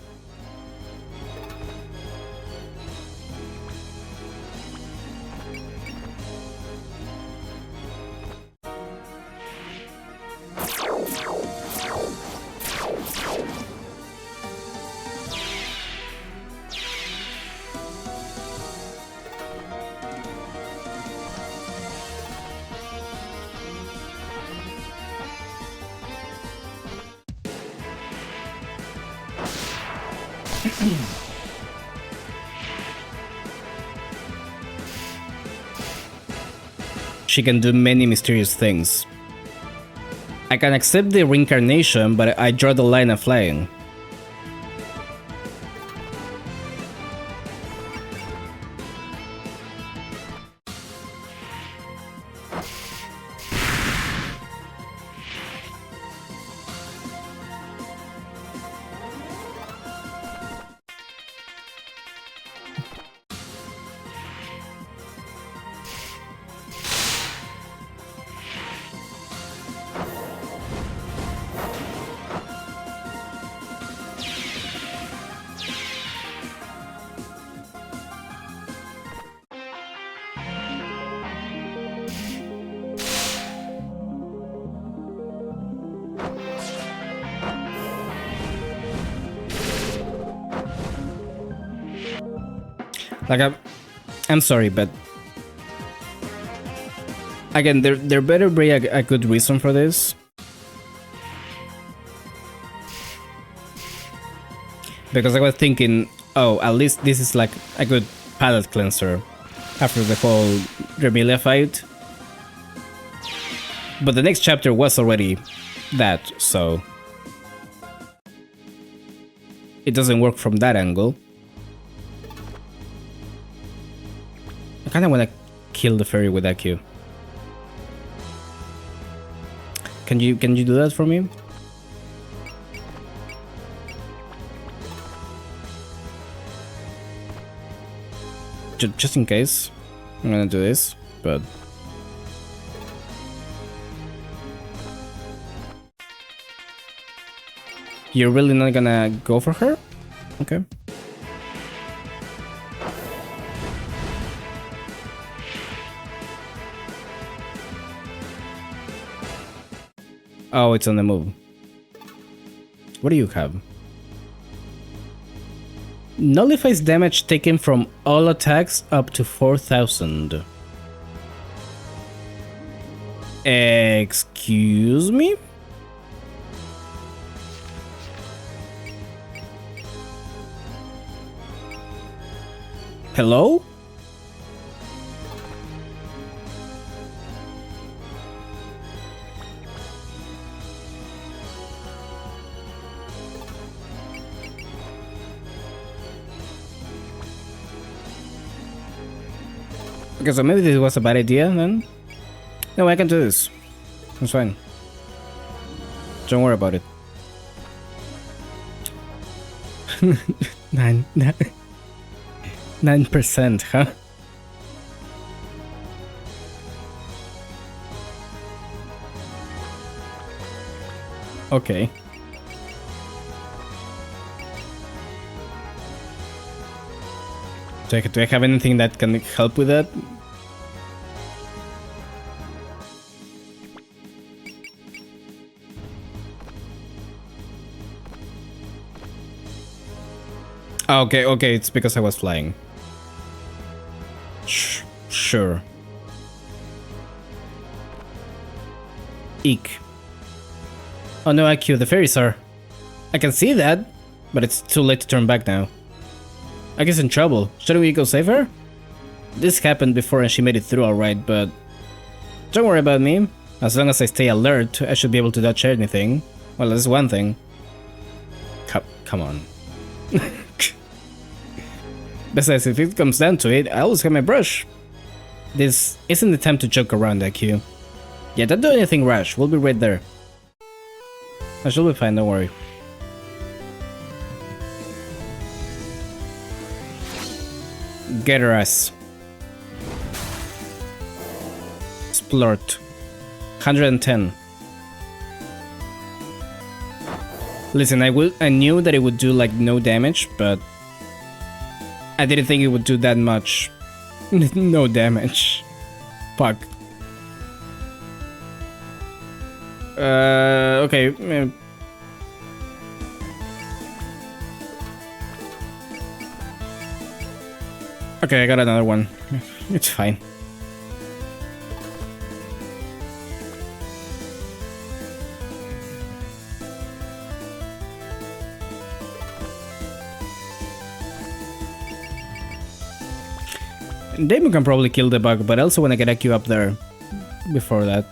She can do many mysterious things. I can accept the reincarnation, but I draw the line of flying. Like, I'm sorry, but again, there better be a good reason for this. Because I was thinking, oh, at least this is like a good palate cleanser after the whole Remilia fight. But the next chapter was already that, so it doesn't work from that angle. I kinda wanna kill the fairy with that Q. Can you do that for me? Just in case, I'm gonna do this, but you're really not gonna go for her? Okay. Oh, it's on the move. What do you have? Nullifies damage taken from all attacks up to 4,000. Excuse me? Hello? Okay, so maybe this was a bad idea then? No, I can do this. It's fine. Don't worry about it. 9%, huh? Okay. Do I have anything that can help with that? Okay, it's because I was flying. Sure. Eek. Oh no, IQ, the fairies are... I can see that, but it's too late to turn back now. I guess in trouble. Shouldn't we go save her? This happened before and she made it through alright, but... Don't worry about me. As long as I stay alert, I should be able to dodge anything. Well, that's one thing. Come on. Besides, if it comes down to it, I always have my brush. This isn't the time to joke around, IQ. Yeah, don't do anything rash, we'll be right there. I shall be fine, don't worry. Get her ass. Splurt. 110. Listen, I knew that it would do like no damage, but I didn't think it would do that much. No damage. Fuck. Okay. Okay, I got another one. It's fine. Damon can probably kill the bug, but I also want to get a Q up there before that.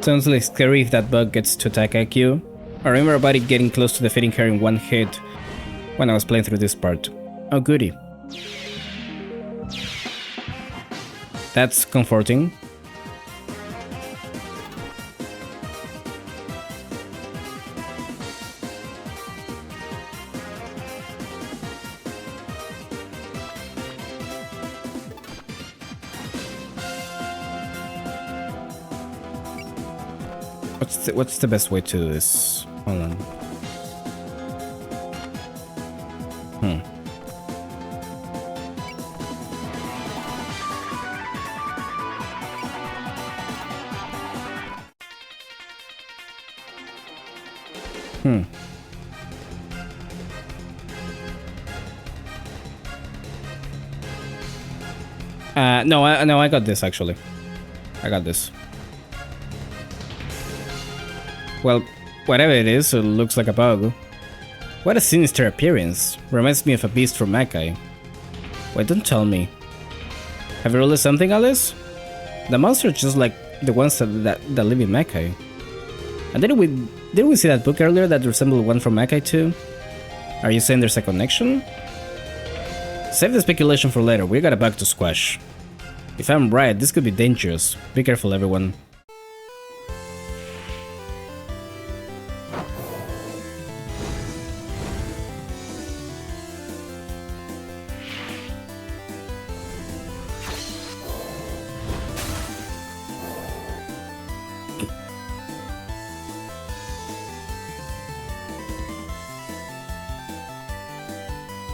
Sounds like scary if that bug gets to attack IQ. I remember about it getting close to defeating her in one hit when I was playing through this part. Oh goody. That's comforting. What's the best way to do this? Hold on. No, I got this actually. I got this. Well, whatever it is, it looks like a bug. What a sinister appearance. Reminds me of a beast from Makai. Wait, don't tell me. Have you realized something, Alice? The monsters just like the ones that live in Makai. And didn't we see that book earlier that resembled one from Makai too? Are you saying there's a connection? Save the speculation for later, we got a bug to squash. If I'm right, this could be dangerous. Be careful, everyone.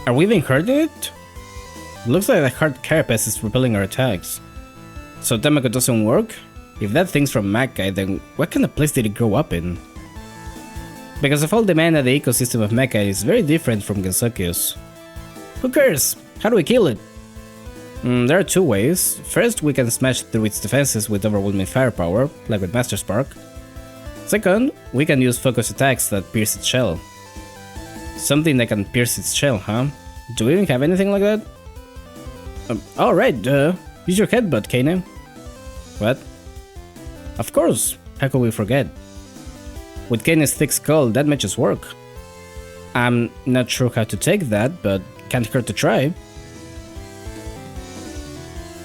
Are we even hurting it? Looks like the hard carapace is repelling our attacks. So Tamako doesn't work? If that thing's from Makai, then what kind of place did it grow up in? Because of all the mana, the ecosystem of Makai is very different from Gensoku's. Who cares? How do we kill it? There are two ways. First, we can smash through its defenses with overwhelming firepower, like with Master Spark. Second, we can use focus attacks that pierce its shell. Something that can pierce its shell, huh? Do we even have anything like that? Alright, use your headbutt, Kane. What? Of course, how could we forget? With Kane's thick skull, that matches work. I'm not sure how to take that, but can't hurt to try.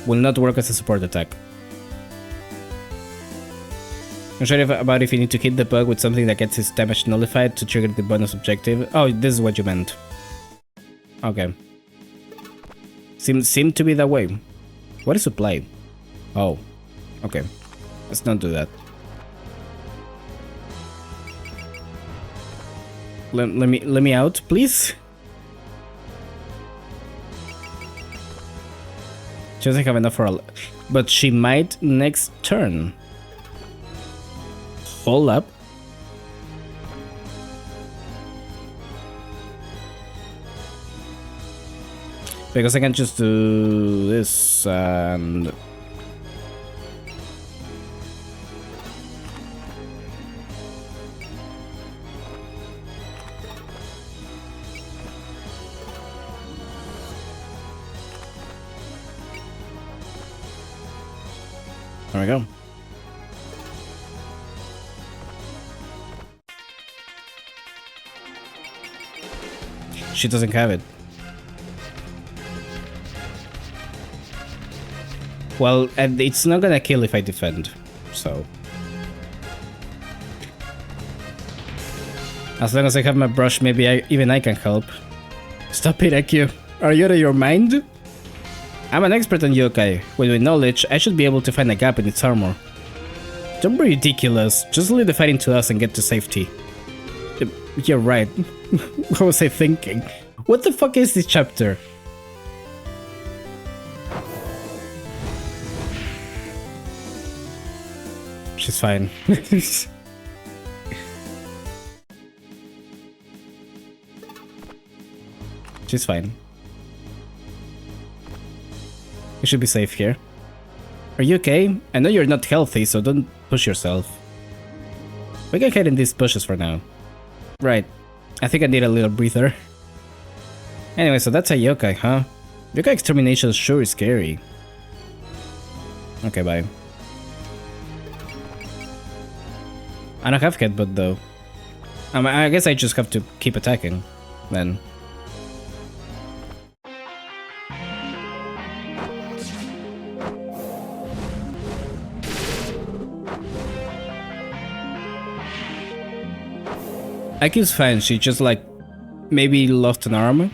Will not work as a support attack. I'm sure about if you need to hit the bug with something that gets its damage nullified to trigger the bonus objective. Oh, this is what you meant. Okay. Seemed to be that way. What is supply? Oh, okay. Let's not do that. Let me out, please. She doesn't have enough for a... But she might next turn. Hold up. Because I can just do this and... There we go. She doesn't have it. Well, and it's not gonna kill if I defend, so... As long as I have my brush, maybe even I can help. Stop it, Akio. Are you out of your mind? I'm an expert on yokai. With my knowledge, I should be able to find a gap in its armor. Don't be ridiculous. Just leave the fighting to us and get to safety. You're right. What was I thinking? What the fuck is this chapter? She's fine. She's fine. You should be safe here. Are you okay? I know you're not healthy, so don't push yourself. We can hide in these bushes for now. Right. I think I need a little breather. Anyway, so that's a yokai, huh? Yokai extermination sure is scary. Okay, bye. I don't have headbutt though. I guess I just have to keep attacking, then. Aki's fine, she just like maybe lost an arm.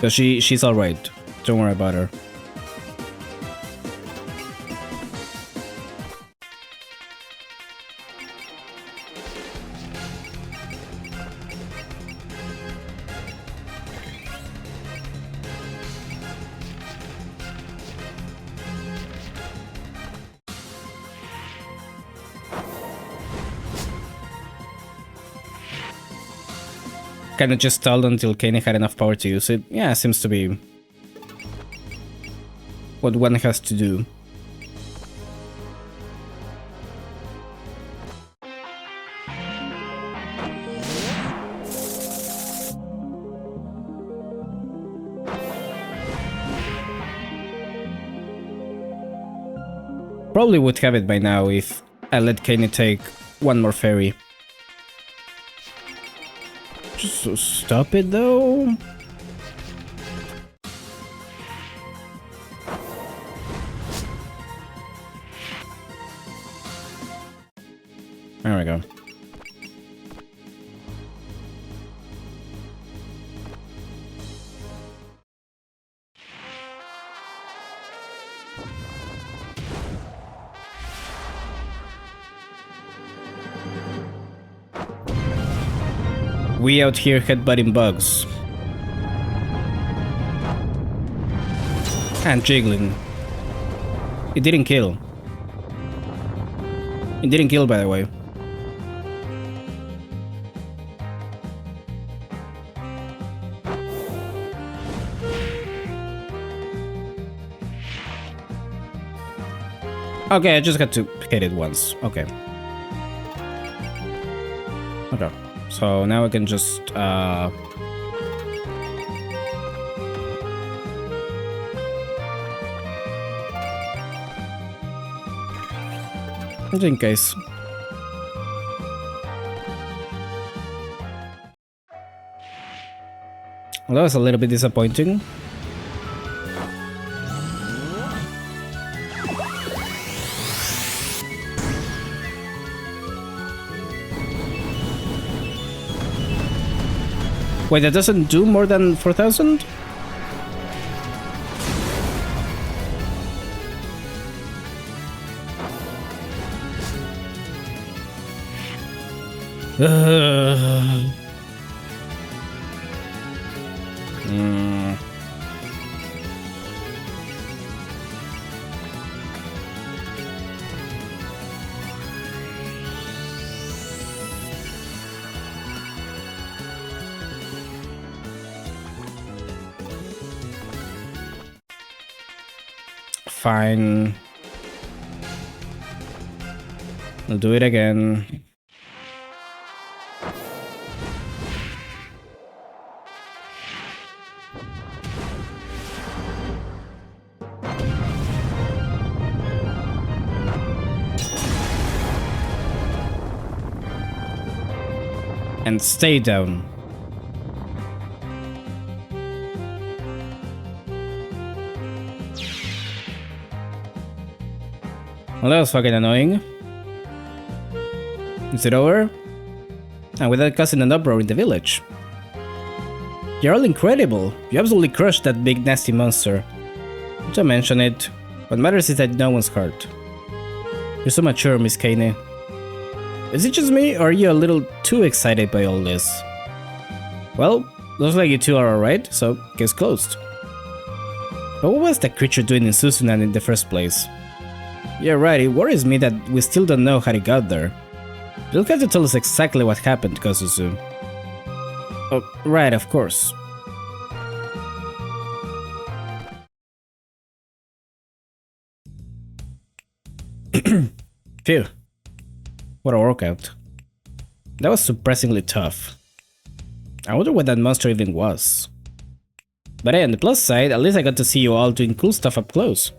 So she's alright. Don't worry about her. kinda just stalled until Kane had enough power to use it. Yeah, seems to be what one has to do. Probably would have it by now if I let Kane take one more fairy. Just stop it though. There we go. We out here headbutting bugs. And jiggling. It didn't kill. It didn't kill, by the way. Okay, I just got to hit it once. Okay. Okay. So now I can just just in case. Well, that was a little bit disappointing. Wait, that doesn't do more than 4,000? Fine. I'll do it again. And stay down. Well, that was fucking annoying. Is it over? And without causing an uproar in the village. You're all incredible. You absolutely crushed that big nasty monster. Don't mention it. What matters is that no one's hurt. You're so mature, Miss Kane. Is it just me, or are you a little too excited by all this? Well, looks like you two are alright, so case closed. But what was that creature doing in Susunan in the first place? Yeah, right, it worries me that we still don't know how it got there. You'll have to tell us exactly what happened, Kosuzu. Oh, right, of course. Phew. What a workout. That was surprisingly tough. I wonder what that monster even was. But hey, on the plus side, at least I got to see you all doing cool stuff up close.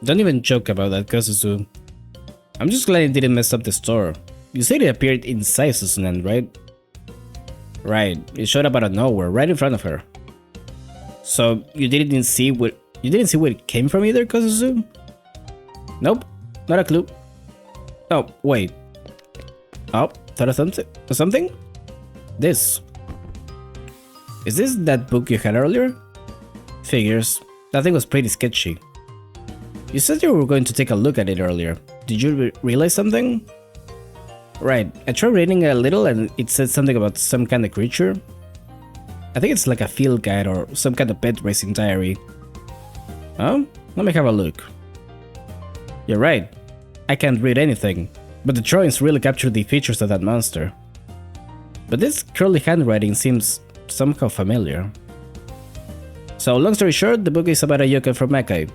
Don't even joke about that, Kosuzu. I'm just glad it didn't mess up the store. You said it appeared inside Susunan, right? Right, it showed up out of nowhere, right in front of her. So you didn't see where it came from either, Kosuzu? Nope, not a clue. Oh, wait. Oh, thought of something? This. Is this that book you had earlier? Figures. That thing was pretty sketchy. You said you were going to take a look at it earlier. Did you realize something? Right, I tried reading a little and it said something about some kind of creature. I think it's like a field guide or some kind of pet racing diary. Oh, let me have a look. You're right, I can't read anything, but the drawings really capture the features of that monster. But this curly handwriting seems somehow familiar. So long story short, the book is about a yokai from Makai.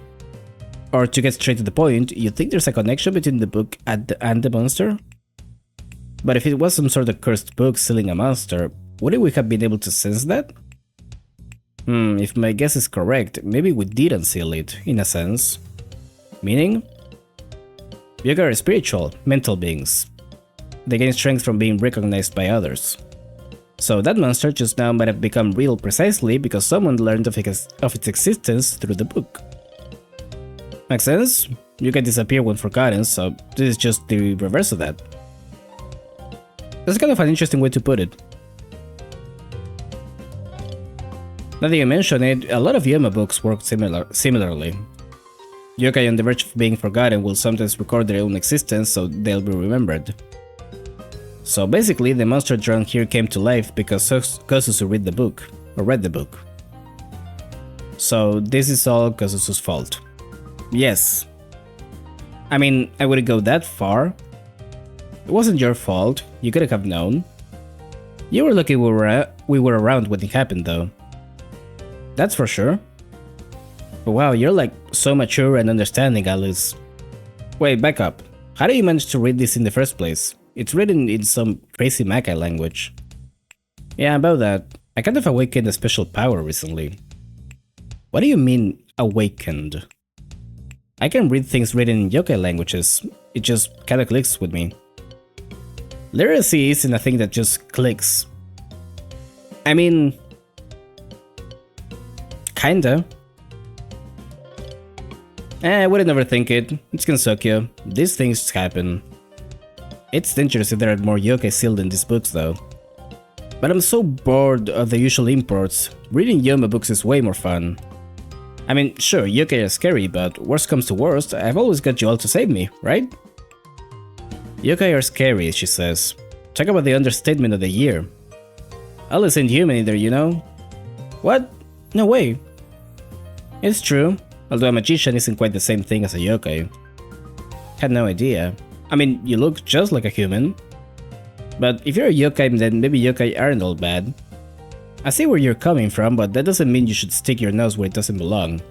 Or to get straight to the point, you think there's a connection between the book and the monster? But if it was some sort of cursed book stealing a monster, wouldn't we have been able to sense that? If my guess is correct, maybe we didn't seal it, in a sense. Meaning? Yokai are spiritual, mental beings. They gain strength from being recognized by others. So that monster just now might have become real precisely because someone learned of its existence through the book. Makes sense? Yokai disappear when forgotten, so this is just the reverse of that. That's kind of an interesting way to put it. Now that you mention it, a lot of Yoma books work similarly. Yokai on the verge of being forgotten will sometimes record their own existence so they'll be remembered. So basically, the monster drawn here came to life because Kosusu read the book. So this is all Kosusu's fault. Yes. I mean, I wouldn't go that far. It wasn't your fault, you could have known. You were lucky we were around when it happened though. That's for sure. But wow, you're like so mature and understanding, Alice. Wait, back up. How do you manage to read this in the first place? It's written in some crazy Makai language. Yeah, about that. I kind of awakened a special power recently. What do you mean, awakened? I can read things written in yokai languages. It just kinda clicks with me. Literacy isn't a thing that just clicks. I mean... kinda. I wouldn't overthink it. It's Gensokyo. These things happen. It's dangerous if there are more yokai sealed in these books though. But I'm so bored of the usual imports. Reading Yoma books is way more fun. I mean, sure, yokai are scary, but worst comes to worst, I've always got you all to save me, right? Yokai are scary, she says. Talk about the understatement of the year. Alice ain't human either, you know? What? No way. It's true, although a magician isn't quite the same thing as a yokai. Had no idea. I mean, you look just like a human. But if you're a yokai, then maybe yokai aren't all bad. I see where you're coming from, but that doesn't mean you should stick your nose where it doesn't belong.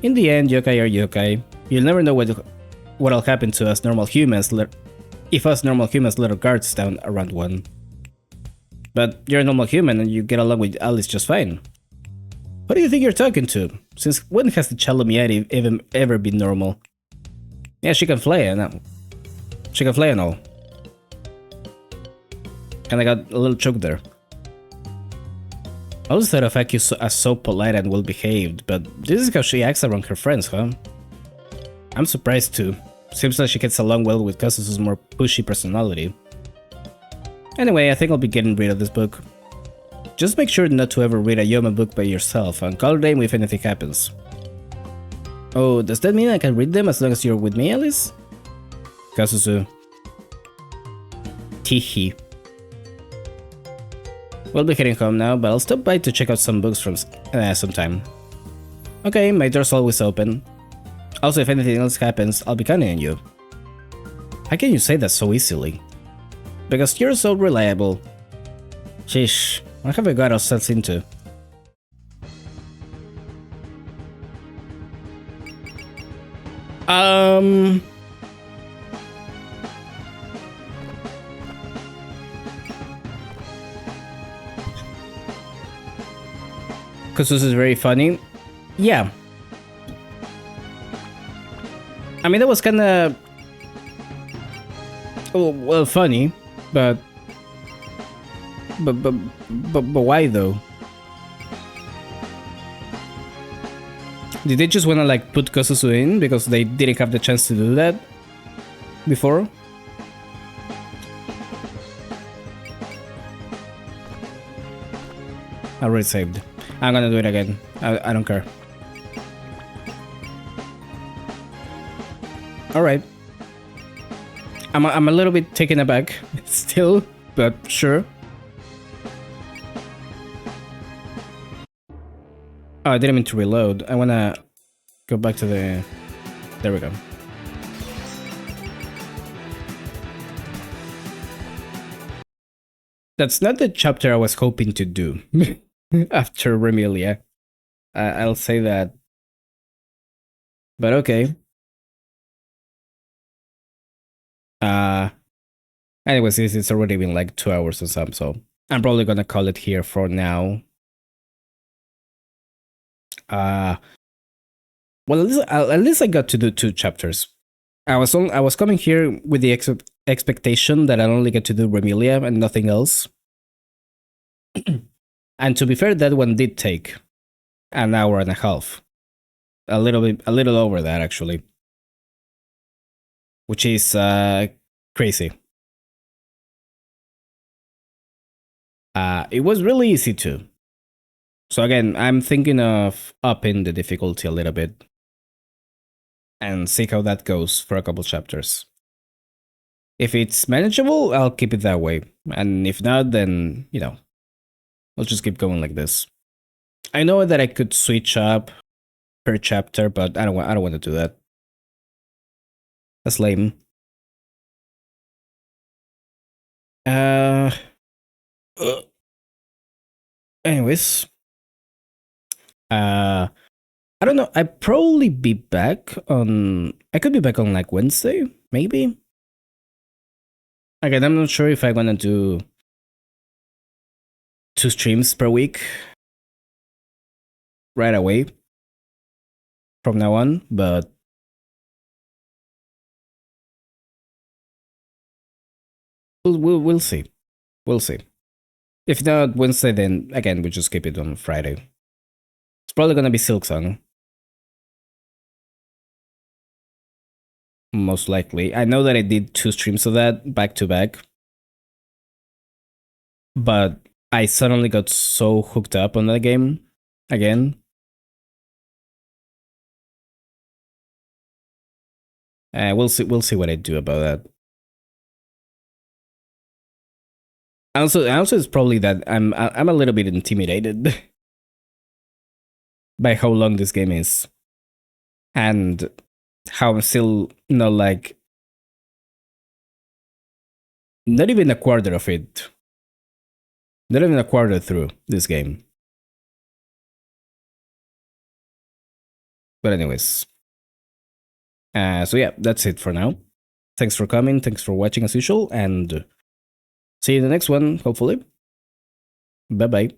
In the end, yokai are yokai. You'll never know what'll happen to us normal humans if us normal humans let our guards down around one. But you're a normal human and you get along with Alice just fine. What do you think you're talking to? Since when has the Chalomiati even ever been normal? Yeah, she can fly and all. Kinda got a little choked there. I always thought of Aki as so polite and well behaved, but this is how she acts around her friends, huh? I'm surprised too. Seems like she gets along well with Kosusu's more pushy personality. Anyway, I think I'll be getting rid of this book. Just make sure not to ever read a Yoma book by yourself and call them if anything happens. Oh, does that mean I can read them as long as you're with me, Alice? Kosusu. Teehee. We'll be heading home now, but I'll stop by to check out some books from sometime. Okay, my door's always open. Also, if anything else happens, I'll be counting on you. How can you say that so easily? Because you're so reliable. Sheesh, what have we got ourselves into? Because this is very funny. Yeah. I mean, that was kinda... well, funny, but why though? Did they just wanna like put Kosusu in because they didn't have the chance to do that before? I already saved. I'm gonna do it again. I don't care. Alright. I'm a little bit taken aback still, but sure. Oh, I didn't mean to reload. I wanna go back to the... There we go. That's not the chapter I was hoping to do after Remelia. I'll say that. But okay. Uh, Anyways, it's already been like 2 hours or something, so I'm probably gonna call it here for now. Uh, well, at least I got to do 2 chapters. I was coming here with the expectation that I'll only get to do Remelia and nothing else. And to be fair, that one did take an hour and a half, a little over that actually, which is crazy. It was really easy too. So again, I'm thinking of upping the difficulty a little bit and see how that goes for a couple chapters. If it's manageable, I'll keep it that way. And if not, then, we'll just keep going like this. I know that I could switch up per chapter, but I don't want to do that. That's lame. Anyways. I don't know. I'd probably be back on. I could be back on like Wednesday, maybe. Again, I'm not sure if I'm gonna do 2 streams per week right away from now on, but we'll see. We'll see. If not Wednesday, then again we just keep it on Friday. It's probably gonna be Silksong. Most likely. I know that I did 2 streams of that back to back, but I suddenly got so hooked up on that game again. We'll see what I do about that. Also, it's probably that I'm a little bit intimidated by how long this game is, and how I'm still not even a quarter of it, not even a quarter through this game. But anyways, so yeah, that's it for now. Thanks for coming, thanks for watching as usual, and see you in the next one, hopefully. Bye bye.